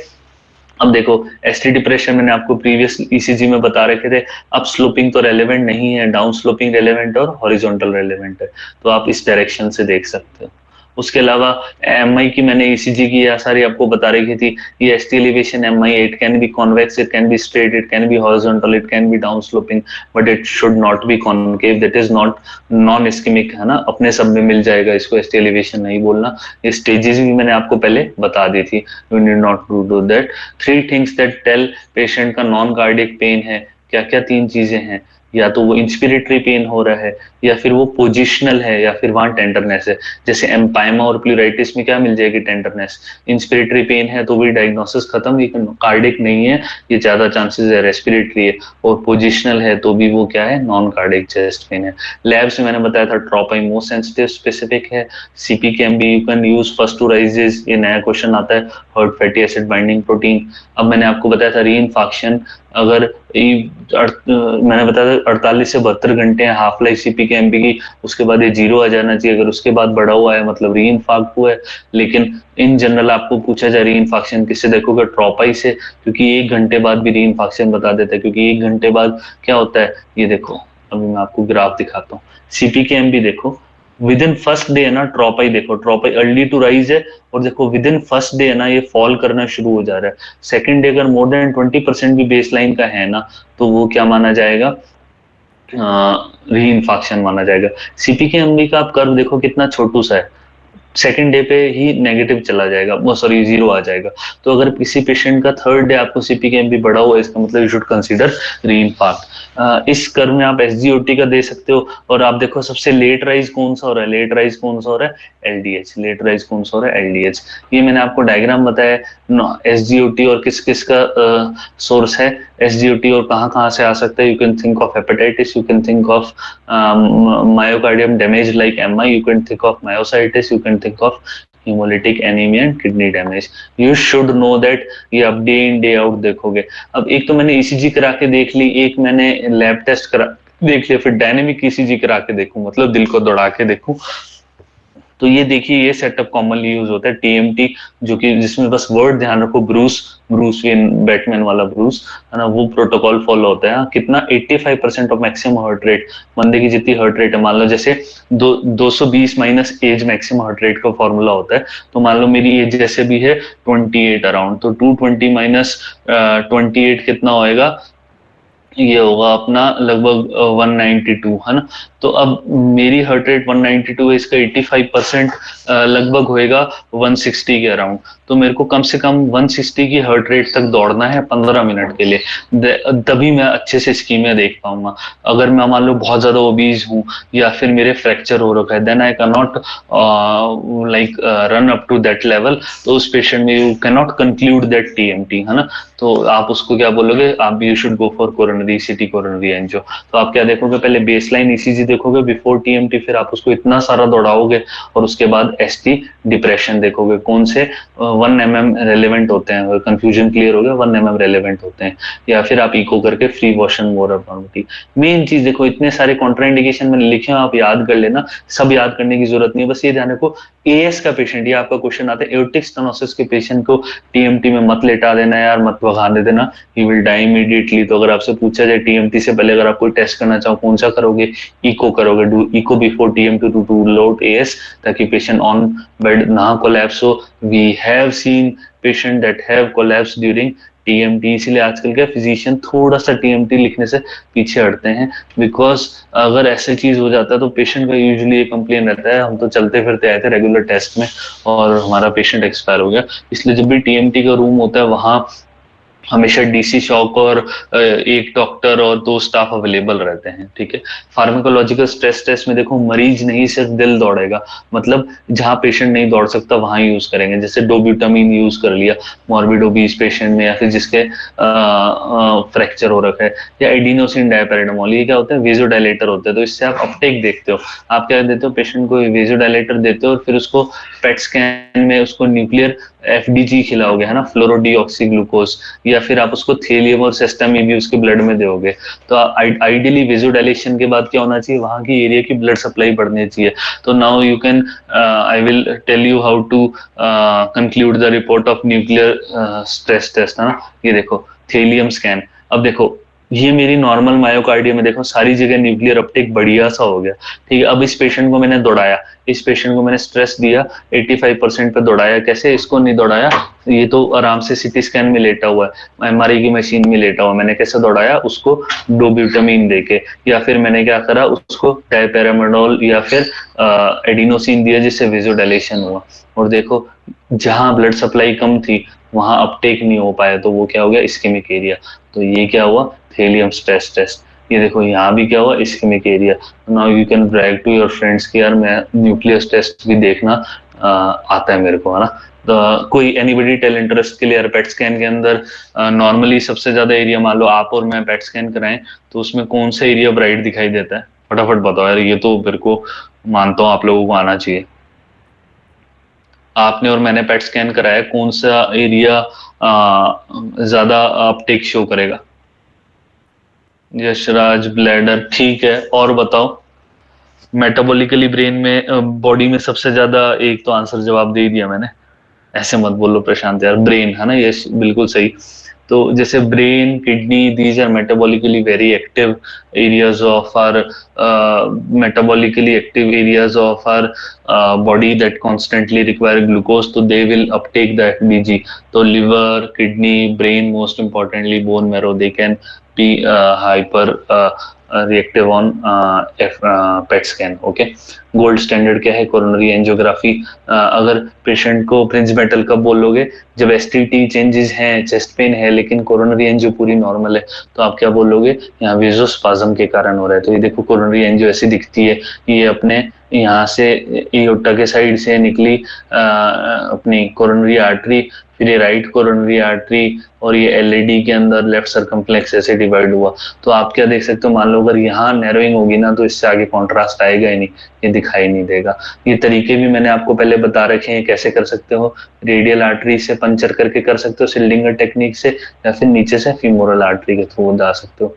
अब देखो एसटी डिप्रेशन मैंने आपको प्रीवियस ईसीजी में बता रखे थे, अब स्लोपिंग तो रेलेवेंट नहीं है, डाउन स्लोपिंग रेलेवेंट और हॉरिजॉन्टल रेलेवेंट है, तो आप इस डायरेक्शन से देख सकते हो। उसके अलावा एमआई की मैंने ईसीजी की यह सारी आपको बता रखी थी, ये ST elevation MI, it can be convex, it can be straight, it can be horizontal, it can be down sloping, but it should not be concave, that is not non ischemic, है ना, अपने सब में मिल जाएगा, इसको ST elevation नहीं बोलना। ये स्टेजेस भी मैंने आपको पहले बता दी थी, you need not to do that. 3 things that tell patient का नॉन कार्डियक पेन है, क्या क्या 3 चीजें हैं, या तो वो इंस्पिरेटरी पेन हो रहा है, या फिर वो पोजिशनल है, या फिर वहां टेंडरनेस है। जैसे एम्पाइमा और प्लूराइटिस में क्या मिल जाएगी, टेंडरनेस। इंस्पिरेटरी पेन है तो भी डायग्नोसिस खत्म, लेकिन कार्डिक नहीं है, ये ज्यादा चांसेस है रेस्पिरेटरी है। और पोजिशनल है तो भी वो क्या है, नॉन कार्डिक चेस्ट पेन है। लैब्स में मैंने बताया था ट्रोपाई मोस्ट सेंसिटिव स्पेसिफिक है, सीपीकेएमबी यू कैन यूज फर्स्टोराइजेस, ये नया क्वेश्चन आता है, heart fatty acid binding protein. अब मैंने आपको बताया था रीइंफाक्शन, अगर मैंने बताया था 48 से 72 घंटे हाफ लाइफ सीपीकेएमबी की, उसके बाद ये 0 आ जाना चाहिए, अगर उसके बाद बढ़ा हुआ है मतलब रीइंफाक्ट हुआ है। लेकिन इन जनरल आपको पूछा जाए रीइंफाक्शन किससे देखोगे, ट्रोपाई से, क्योंकि 1 घंटे बाद भी रीइंफाक्शन बता देता है, क्योंकि 1 घंटे बाद क्या होता है, ये देखो अभी मैं आपको ग्राफ दिखाता हूँ, सीपीकेएमबी देखो विद इन फर्स्ट डे है ना, ट्रोपाई देखो, ट्रोपाई अर्ली टू राइज है, और देखो विद इन फर्स्ट डे है ना ये फॉल करना शुरू हो जा रहा है। सेकंड डे अगर मोर देन 20% भी बेस लाइन का है ना, तो वो क्या माना जाएगा, रीइंफाक्शन माना जाएगा। सीपीकेएमबी का आप कर्व देखो कितना छोटू सा है, सेकेंड डे पे ही नेगेटिव चला जाएगा, वो सॉरी 0 आ जाएगा। तो अगर किसी पेशेंट का थर्ड डे आपको सीपीकेएमबी बढ़ा हुआ है, इसका मतलब यू शुड कंसीडर रीइंफाक्ट। इस कर्व में आप एसजीओटी का दे सकते हो, और आप देखो सबसे लेट राइज कौन सा हो रहा है, लेट राइज कौन सा हो रहा है, एलडीएच, लेट राइज कौन सा हो रहा है, एलडीएच। ये मैंने आपको डायग्राम बताया एसजीओटी और किस किस का सोर्स है एसजीओटी और कहाँ कहाँ से आ सकता है। You can think of hepatitis, you can think of myocardium damage like MI, you can think of myositis, you can think of hemolytic anemia and kidney damage. You should know that, ये आप day in day out देखोगे। अब एक तो मैंने ECG करा के देख ली, एक मैंने लैब टेस्ट करा देख लिया, फिर डायनेमिक ईसीजी करा के देखूं, मतलब दिल को दौड़ा के देखूं। तो ये देखिए ये सेटअप कॉमनली यूज होता है टीएमटी, जो कि जिसमें बस वर्ड ध्यान रखो, ब्रूस वेन बैटमैन वाला ब्रूस, है ना, वो प्रोटोकॉल फॉलो होता है। कितना 85% ऑफ मैक्सिमम हार्ट रेट, बंदे की जितनी हार्ट रेट है, मान लो जैसे 220 minus age maximum heart rate का फॉर्मूला होता है, तो मान लो मेरी एज जैसे भी है 28 अराउंड, तो 220 माइनस 28 कितना होएगा, ये होगा अपना लगभग 192, है ना। तो अब मेरी हार्ट रेट 192 है, इसका 85% लगभग होएगा 160 के अराउंड, तो मेरे को कम से कम 160 की हार्ट रेट तक दौड़ना है 15 मिनट के लिए, तभी मैं अच्छे से स्कीमें देख पाऊंगा। अगर मैं मान लो बहुत ज्यादा ओबीज हूँ या फिर मेरे फ्रैक्चर हो रखा है, then I can not like run up to that level, तो उस पेशेंट में you can not conclude that TMT, है ना। तो आप उसको क्या बोलोगे, आप you should go for coronary CT coronary angio. तो आप क्या देखोगे, पहले बेसलाइन ईसीजी देखोगे बिफोर टीएमटी, फिर आप उसको इतना सारा दौड़ाओगे, और उसके बाद एसटी डिप्रेशन देखोगे, कौन से 1 mm रेलेवेंट होते हैं, कंफ्यूजन क्लियर हो गया, 1 mm रेलेवेंट होते हैं, या फिर आप इको करके फ्री वॉशन मोर अबनॉर्मलिटी। मेन चीज देखो, इतने सारे कॉन्ट्राइंडिकेशन मैंने लिखे हैं, आप याद कर लेना, सब याद करने की जरूरत नहीं है, बस ये ध्यान रखो एएस का पेशेंट, ये आपका क्वेश्चन आता है, एओर्टिक स्टेनोसिस के पेशेंट को टीएमटी में मत लेटा देना यार, मत भगाने देना, ही विल डाई इमीडिएटली। तो अगर आपसे पूछा जाए टीएमटी से पहले अगर आप कोई टेस्ट करना चाहो कौन सा करोगे, इको करोगे, do echo before TMT to rule out AS, ताकि पेशेंट ऑन बेड ना कोलैप्स हो। We have seen patient that have collapse during TMT, इसलिए आजकल के फिजिशियन थोड़ा सा टीएमटी लिखने से पीछे हटते हैं, बिकॉज अगर ऐसे चीज हो जाता है तो पेशेंट का यूजुअली ये कंप्लेन रहता है, हम तो चलते फिरते आए थे रेगुलर टेस्ट में और हमारा पेशेंट एक्सपायर हो गया। इसलिए जब भी टीएमटी का रूम होता है वहां हमेशा डीसी शॉक और एक डॉक्टर और 2 स्टाफ अवेलेबल रहते हैं, ठीक है। फार्माकोलॉजिकल स्ट्रेस टेस्ट में देखो मरीज नहीं सिर्फ दिल दौड़ेगा, मतलब जहां पेशेंट नहीं दौड़ सकता वहां यूज करेंगे, जैसे डोब्यूटामीन यूज कर लिया मॉर्बिड ओबीस पेशेंट में, या फिर जिसके फ्रैक्चर हो रखा है, या एडिनोसिन डायपैराडामोल, ये क्या होता है वेजोडाइलेटर होता है, तो इससे आप अपटेक देखते हो। आप क्या देते हो पेशेंट को वेजोडाइलेटर देते हो और फिर उसको पेट स्कैन में उसको न्यूक्लियर एफडीजी खिलाओगे, है ना, फ्लोरोडीऑक्सी ग्लूकोज, या फिर आप उसको थेलियम और सेस्टामी भी उसके ब्लड में दोगे। तो आइडियली वेजोडाइलेशन के बाद क्या होना चाहिए, वहां की एरिया की ब्लड सप्लाई बढ़नी चाहिए। तो now you can I will tell you how to conclude the report of nuclear stress test, है ना। ये देखो थेलियम स्कैन, अब देखो ये मेरी नॉर्मल मायोकार्डियम में देखो सारी जगह न्यूक्लियर अपटेक बढ़िया सा हो गया, ठीक है। अब इस पेशेंट को मैंने दौड़ाया, इस पेशेंट को मैंने स्ट्रेस दिया 85% पे दौड़ाया, कैसे इसको नहीं दौड़ाया, ये तो आराम से सीटी स्कैन में लेटा हुआ है, एमआरआई की मशीन में लेटा हुआ, मैंने कैसे दौड़ाया उसको डोब्यूटामीन देके, या फिर मैंने क्या करा उसको डायपेरामाडोल या फिर एडिनोसिन दिया जिससे वेजोडाइलेशन हुआ। और देखो जहां ब्लड सप्लाई कम थी वहां अपटेक नहीं हो पाया, तो वो क्या हो गया इस्केमिक एरिया। तो ये क्या हुआ थेलियम स्ट्रेस टेस्ट। ये देखो यहाँ भी क्या हुआ ischemic area. Now you can brag to your friends कि यार मैं न्यूक्लियस टेस्ट भी देखना आता है मेरे को, है ना। तो कोई एनीबडी टेल इंटरेस्ट के लिए यार पेट स्कैन के अंदर नॉर्मली सबसे ज्यादा एरिया मान लो आप और मैं पेट स्कैन कराएं तो उसमें कौन सा एरिया ब्राइट दिखाई देता है, फटाफट बताओ यार, ये तो मेरे को मानता हूँ आप लोगों को आना चाहिए। आपने और मैंने पेट स्कैन कराया, कौन सा एरिया ज्यादा अपटेक शो करेगा? यशराज ब्लैडर, ठीक है, और बताओ मेटाबॉलिकली ब्रेन में बॉडी में सबसे ज्यादा, एक तो आंसर जवाब दे ही दिया मैंने, ऐसे मत बोलो प्रशांत यार, ब्रेन है ना, ये बिल्कुल सही। तो जैसे brain kidney these are metabolically very active areas of our metabolically active areas of our body that constantly require glucose, तो they will uptake the FDG. तो liver, kidney, brain, most importantly bone marrow, they can be hyper reactive on PET scan, okay. Gold standard क्या है coronary angiography, अगर patient को Prinzmetal कब बोलोगे, जब STT changes हैं, चेस्ट पेन है लेकिन कोरोनरी एंजियो पूरी नॉर्मल है, तो आप क्या बोलोगे यहाँ वेजोस्पाज्म के कारण हो रहा है। तो ये देखो कोरोनरी एंजियो ऐसी दिखती है, ये अपने यहाँ से एओर्टा के साइड से निकली अपनी कोरोनरी आर्टरी, फिर ये राइट कोरोनरी आर्टरी और ये एलईडी के अंदर लेफ्ट सर्कमफ्लेक्स ऐसे डिवाइड हुआ। तो आप क्या देख सकते हो, मान लो अगर यहाँ नैरोइंग होगी ना तो इससे आगे कॉन्ट्रास्ट आएगा ही नहीं, ये दिखाई नहीं देगा। ये तरीके भी मैंने आपको पहले बता रखे हैं कैसे कर सकते हो, रेडियल आर्टरी से पंचर करके कर सकते हो सिल्डिंगर टेक्निक से, या फिर नीचे से फीमोरल आर्टरी के थ्रू जा सकते हो।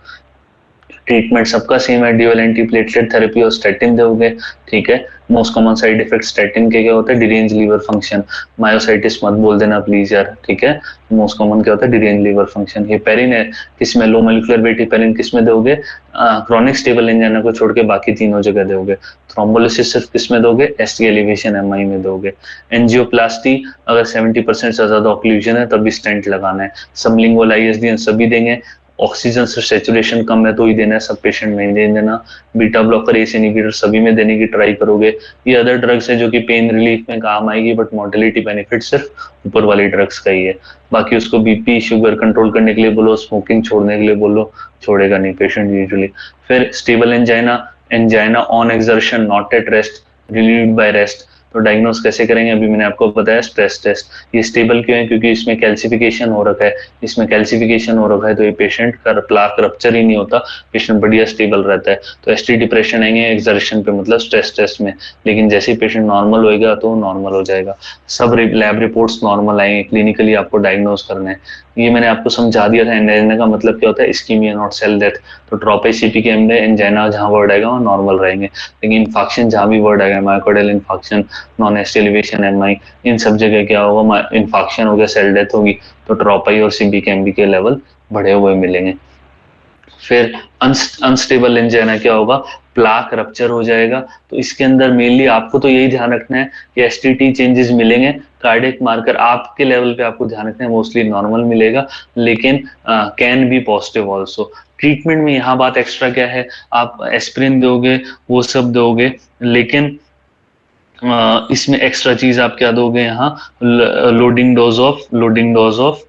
ट्रीटमेंट सबका सेम है, ड्यूअल एंटीप्लेटलेट थेरेपी और स्टैटिन दोगे, ठीक है। Most common side effect statin के क्या होता है, डिरेंज लीवर फंक्शन, मायोसाइटिस मत बोल देना प्लीज यार, ठीक है। मोस्ट कॉमन क्या होता है डिरेंज लीवर फंक्शन। हेपेरिन है किसमें, लो मोलिकुलर वेट हेपेरिन किसमें दोगे, क्रॉनिक स्टेबल एंजाइना को छोड़ के बाकी तीनों जगह दोगे। थ्रोम्बोलिसिस सिर्फ किसमें दोगे, एसटी एलिवेशन एमआई में दोगे। एंजियोप्लास्टी अगर 70% से ज्यादा ऑक्लूजन है तभी स्टेंट लगाना है। सबलिंगुअल आईएसडी सभी देंगे, ऑक्सीजन से सैचुरेशन कम है तो ही देना है, सब पेशेंट नहीं दे देना। बीटा ब्लॉकर, एस इनहिबिटर सभी में देने की ट्राई करोगे। ये अदर ड्रग्स है जो कि पेन रिलीफ में काम आएगी, बट मोर्टेलिटी बेनिफिट सिर्फ ऊपर वाली ड्रग्स का ही है। बाकी उसको बीपी शुगर कंट्रोल करने के लिए बोलो, स्मोकिंग छोड़ने के लिए बोलो, छोड़ेगा नहीं पेशेंट यूजुअली। फिर stable angina, angina on exertion not at rest, relieved by rest. तो डायग्नोस कैसे करेंगे, अभी मैंने आपको बताया स्ट्रेस टेस्ट। ये स्टेबल क्यों है, क्योंकि इसमें कैल्सिफिकेशन हो रखा है, इसमें कैल्सिफिकेशन हो रखा है तो ये पेशेंट का प्लाक रप्चर ही नहीं होता, पेशेंट बढ़िया स्टेबल रहता है। तो एसटी डिप्रेशन आएंगे एक्सर्शन पे, मतलब स्ट्रेस टेस्ट में, लेकिन जैसे ही पेशेंट नॉर्मल होएगा तो नॉर्मल हो जाएगा। सब लैब रिपोर्ट्स नॉर्मल आएंगे, क्लिनिकली आपको डायग्नोस करना है। ये मैंने आपको समझा दिया था, एंजाइना का मतलब क्या होता है, इस्कीमिया नॉट सेल डेथ। तो ट्रोपोसीपी के अंदर एंजाइना जहां वर्ड आएगा वहां नॉर्मल रहेंगे, लेकिन इन्फॉक्शन जहां भी वर्ड आएगा, myocardial infarction, non ST elevation MI, इन सब जगह क्या होगा, इन्फॉक्शन हो गया, सेल डेथ होगी, तो ट्रोपाई और सीबीकेएमबी के लेवल बढ़े हुए मिलेंगे। फिर अनस्टेबल एंजाइना क्या होगा, प्लाक रप्चर हो जाएगा। तो इसके अंदर मेनली आपको तो यही ध्यान रखना है कि एसटीटी चेंजेस मिलेंगे कार्डियक मार्कर आपके लेवल पे आपको ध्यान रखना है, मोस्टली नॉर्मल मिलेगा, लेकिन can be positive also. Treatment में यहाँ बात एक्स्ट्रा क्या है, आप एस्पिरिन दोगे, वो सब दोगे, लेकिन इसमें एक्स्ट्रा चीज आप क्या दोगे यहाँ, loading dose of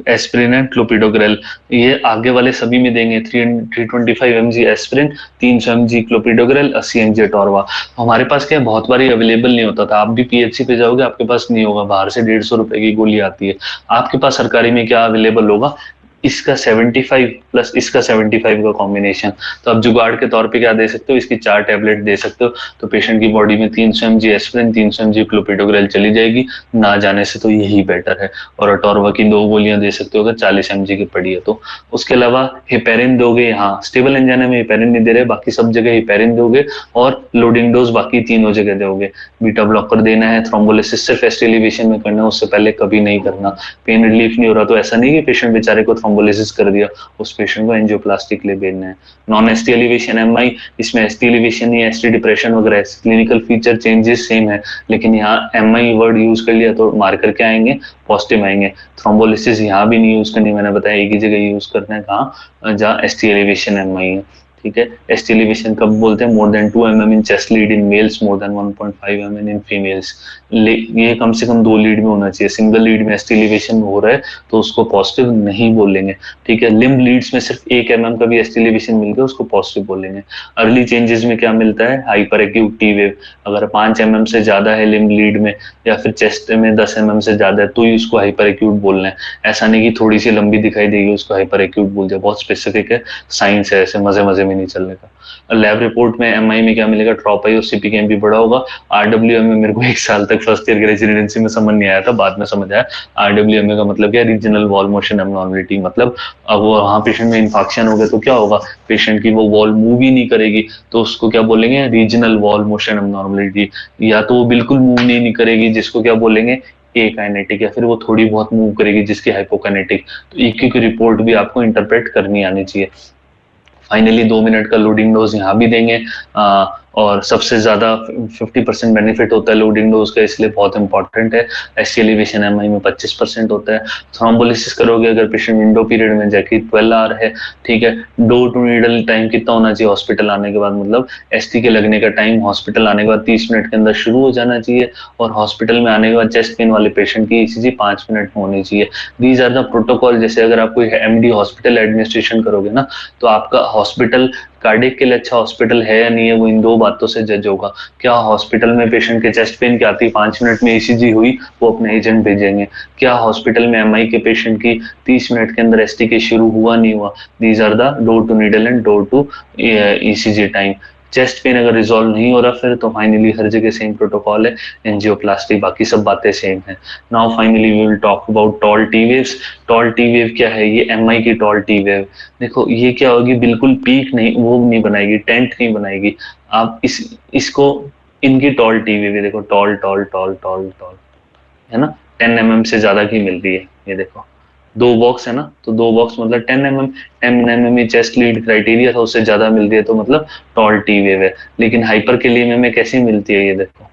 aspirin and clopidogrel. ये आगे वाले सभी में देंगे, 325 mg aspirin, 300 mg clopidogrel, 80 mg अटोरवा। हमारे पास क्या है, बहुत बारी अवेलेबल नहीं होता था। आप भी पीएचसी पे जाओगे, आपके पास नहीं होगा, बाहर से 150 रुपए की गोली आती है। आपके पास सरकारी में क्या अवेलेबल होगा, इसका 75 प्लस इसका 75 का कॉम्बिनेशन। तो आप जुगाड़ के तौर पे क्या दे सकते हो, इसकी 4 टैबलेट दे सकते हो, तो पेशेंट की बॉडी में 300 mg एस्पिरिन, 300 mg क्लोपिडोग्रेल चली जाएगी। ना जाने से तो यही बेटर है। और अटोरवा की 2 गोलियां दे सकते हो अगर 40 mg की पड़ी है तो। उसके अलावा हेपेरिन दोगे, यहाँ स्टेबल एंजाइना में हेपेरिन नहीं दे रहे, बाकी सब जगह हेपेरिन दोगे, और लोडिंग डोज बाकी तीनों जगह दोगे। बीटा ब्लॉकर देना है, थ्रोम्बोलिसिस सिर्फ एस्ट एलिवेशन में करना है, उससे पहले कभी नहीं करना। पेन रिलीफ नहीं हो रहा तो ऐसा नहीं कि पेशेंट बेचारे को थ्रोम्बोलिसिस कर दिया, उस पेशेंट को एंजियोप्लास्टी के लिए भेजना है। नॉन एसटी एलिवेशन एमआई, इसमें एसटी एलिवेशन या एसटी डिप्रेशन वगैरह क्लिनिकल फीचर चेंजेस सेम है, लेकिन यहाँ एमआई वर्ड यूज कर लिया तो मार्कर क्या आएंगे, पॉजिटिव आएंगे। थ्रोम्बोलिसिस यहाँ भी नहीं यूज करनी, मैंने बताया एक ही जगह यूज करना है, कहाँ, जहाँ एसटी एलिवेशन एमआई है। ठीक है, एसटी एलिवेशन कब बोलते हैं, more than 2 mm in chest lead in males, more than 1.5 mm in females. ये कम से कम 2 लीड में होना चाहिए। सिंगल लीड में एसटी एलिवेशन हो रहा है तो उसको पॉजिटिव नहीं बोलेंगे। ठीक है, लिम्ब लीड्स में सिर्फ 1 mm का भी एसटी एलिवेशन मिल गया, उसको पॉजिटिव बोलेंगे। अर्ली चेंजेस में क्या मिलता है, हाइपर एक्यूट टी वेव। अगर 5 mm से ज्यादा है लिम्ब लीड में, या फिर चेस्ट में 10 mm से ज्यादा है, तो ही उसको हाइपर एक्यूट बोलना है। ऐसा नहीं कि थोड़ी सी लंबी दिखाई देगी उसको हाइपर एक्यूट बोल दिया, बहुत स्पेसिफिक है, साइंस है, ऐसे मजे मजे में नहीं चलने का। लैब रिपोर्ट में एमआई में क्या मिलेगा, ट्रॉपाई और सीपीकेएम भी बड़ा होगा। आरडब्ल्यूएम में मेरे को 1 साल तक फर्स्ट ईयर की रेजिडेंसी में समझ नहीं आया था, बाद में समझ आया। आरडब्ल्यूएम का मतलब क्या, रीजनल वॉल मोशन एबनॉर्मलिटी। मतलब अब वहां पेशेंट में इन्फेक्शन हो गया तो क्या होगा, पेशेंट की वो वॉल मूव ही नहीं करेगी, तो उसको क्या बोलेंगे, रीजनल वॉल मोशन एबनॉर्मलिटी। या तो वो बिल्कुल मूव नहीं करेगी, जिसको क्या बोलेंगे, एकाइनेटिक, या फिर वो थोड़ी बहुत मूव करेगी जिसकी हाइपोकाइनेटिक। तो एक एक रिपोर्ट भी आपको इंटरप्रेट करनी आनी चाहिए। फाइनली 2 मिनट का लोडिंग डोज यहाँ भी देंगे, और सबसे ज्यादा 50% बेनिफिट होता है लोडिंग डोज का, इसलिए बहुत इंपॉर्टेंट है। एसटी एलिवेशन एमआई में 25% होता है। थ्रोम्बोलिसिस करोगे अगर पेशेंट विंडो पीरियड में, जैसे 12 आवर है, ठीक है, डोर टू नीडल टाइम कितना होना चाहिए हॉस्पिटल आने के बाद, मतलब एसटी के लगने का टाइम हॉस्पिटल आने के बाद 30 मिनट के अंदर शुरू हो जाना चाहिए, और हॉस्पिटल में आने के बाद चेस्ट पेन वाले पेशेंट की ईसीजी 5 मिनट में होनी चाहिए। These are the protocol. जैसे अगर आप कोई एमडी हॉस्पिटल एडमिनिस्ट्रेशन करोगे ना, तो आपका हॉस्पिटल कार्डियक के लिए अच्छा हॉस्पिटल है या नहीं है, वो इन 2 बातों से जज होगा। क्या हॉस्पिटल में पेशेंट के चेस्ट पेन की आती 5 मिनट में ईसीजी हुई, वो अपने एजेंट भेजेंगे। क्या हॉस्पिटल में एमआई के पेशेंट की 30 मिनट के अंदर एसटी के शुरू हुआ नहीं हुआ। These are the door to needle and door to ECG time. Chest pain अगर रिजॉल्व नहीं हो रहा फिर तो फाइनली हर जगह सेम प्रोटोकॉल है, एंजियोप्लास्टी, बाकी सब बातें सेम है। Now finally we will talk about tall T waves. Tall T wave क्या है, ये एमआई की टॉल टी वेव। देखो ये क्या होगी, बिल्कुल पीक नहीं, वो नहीं बनाएगी, टेंट नहीं बनाएगी। आप इसको, इनकी टॉल टी वेव, देखो toll toll toll toll toll, है ना, 10 mm से ज्यादा की मिलती है। ये देखो 2 बॉक्स है ना, तो 2 बॉक्स मतलब 10 mm। 10 mm chest lead criteria था, उससे ज्यादा मिलती है तो मतलब टॉल टी वेव है। लेकिन हाइपर के लिए में कैसी मिलती है, ये देखो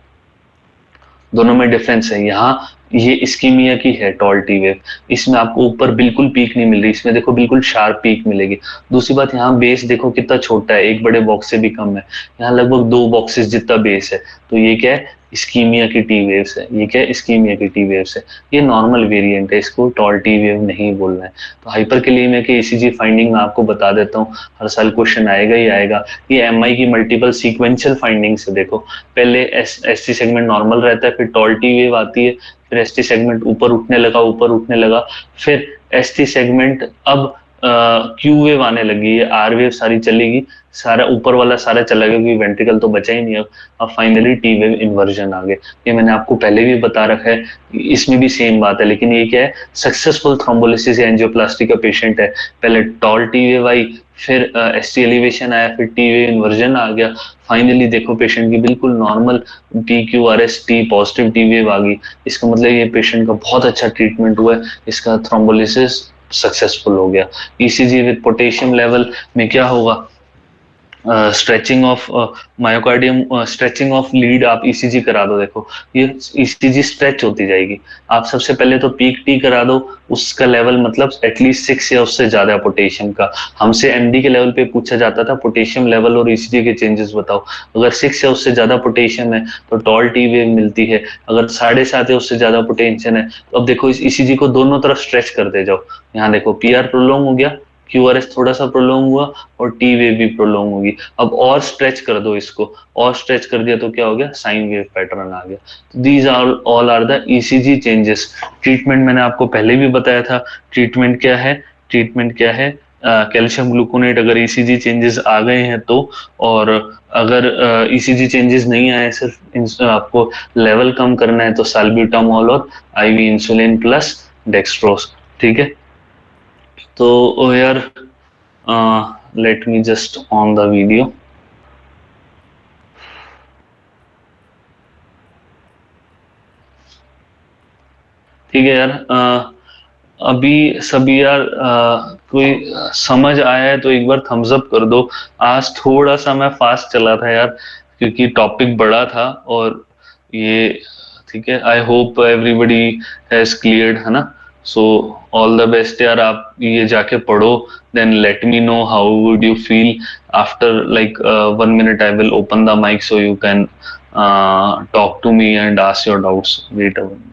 दोनों में डिफरेंस है। यहाँ ये इस्कीमिया की है टॉल टी वेव, इसमें आपको ऊपर बिल्कुल पीक नहीं मिल रही, इसमें देखो बिल्कुल शार्प पीक मिलेगी। दूसरी बात, यहाँ बेस देखो कितना छोटा है, एक बड़े बॉक्स से भी कम है, यहाँ लगभग 2 बॉक्सेस जितना बेस है। तो ये क्या है, इस्कीमिया की टी वेव्स है। ये क्या है, इस्कीमिया की टी वेव्स है। ये नॉर्मल वेरिएंट है, इसको टॉल टी वेव नहीं बोलना है। तो हाइपर के लिए मैं कि ईसीजी फाइंडिंग में आपको बता देता हूँ, हर साल क्वेश्चन आएगा ही आएगा। ये एमआई की मल्टीपल सीक्वेंशियल फाइंडिंग्स है। देखो पहले एसटी सेगमेंट नॉर्मल रहता है, फिर टॉल टी वेव आती है, फिर एसटी सेगमेंट ऊपर उठने लगा, फिर एसटी सेगमेंट अब क्यू वेव आने लगी है, आर वेव सारी चलेगी, सारा ऊपर वाला सारा चला गया क्योंकि वेंट्रिकल तो बचा ही नहीं। अब फाइनली टी वेव इन्वर्जन आ गए। ये मैंने आपको पहले भी बता रखा है, इसमें भी सेम बात है, लेकिन ये क्या है, सक्सेसफुल थ्रोम्बोलिसिस या एंजियोप्लास्टी का पेशेंट है, पहले टॉल टी वेव आई, फिर एसटी एलिवेशन आया, फिर टी वेव इन्वर्जन आ गया। फाइनली देखो पेशेंट की बिल्कुल normal P Q R S T positive T wave आ गई। इसका मतलब ये पेशेंट का बहुत अच्छा ट्रीटमेंट हुआ है, इसका थ्रोम्बोलिसिस सक्सेसफुल हो गया। ईसीजी विद पोटेशियम लेवल में क्या होगा, stretching of myocardium, stretching of lead आप ईसीजी करा दो। देखो ये ईसीजी स्ट्रेच होती जाएगी। आप सबसे पहले तो पीक टी करा दो, उसका लेवल मतलब एटलीस्ट 6 या उससे ज्यादा पोटेशियम का। हमसे एमडी के लेवल पे पूछा जाता था पोटेशियम लेवल और ईसीजी के चेंजेस बताओ। अगर 6 या उससे ज्यादा पोटेशियम है तो टॉल टी वेव मिलती है। अगर 7.5 या उससे ज्यादा पोटेशियम है तो अब देखो इस ईसीजी को दोनों तरफ स्ट्रेच कर दे जाओ। यहाँ देखो पीआर प्रोलॉन्ग हो गया, क्यूआरएस थोड़ा सा प्रोलॉन्ग हुआ और टी वेव भी प्रोलॉन्ग होगी। अब और स्ट्रेच कर दो इसको, और स्ट्रेच कर दिया तो क्या हो गया, साइन वेव पैटर्न आ गया। These are all are the ECG changes. Treatment मैंने आपको पहले भी बताया था। ट्रीटमेंट क्या है, ट्रीटमेंट क्या है, कैल्शियम ग्लूकोनेट अगर ईसीजी चेंजेस आ गए हैं तो। और अगर ईसीजी चेंजेस नहीं आए, सिर्फ आपको लेवल कम करना है तो साल्ब्यूटामॉल और आईवी इंसुलिन प्लस डेक्सट्रोस। ठीक है, तो यार let me just on the video। ठीक है यार, अभी सभी यार कोई समझ आया है तो एक बार थम्स अप कर दो। आज थोड़ा सा मैं फास्ट चला था यार, क्योंकि टॉपिक बड़ा था। और ये ठीक है, I hope everybody has cleared, है ना। सो ऑल द बेस्ट यार, आप ये जाके पढ़ो, then let me know how would you feel after like 1 minute। I will open the mic so you can talk to me and ask your doubts. Wait a minute।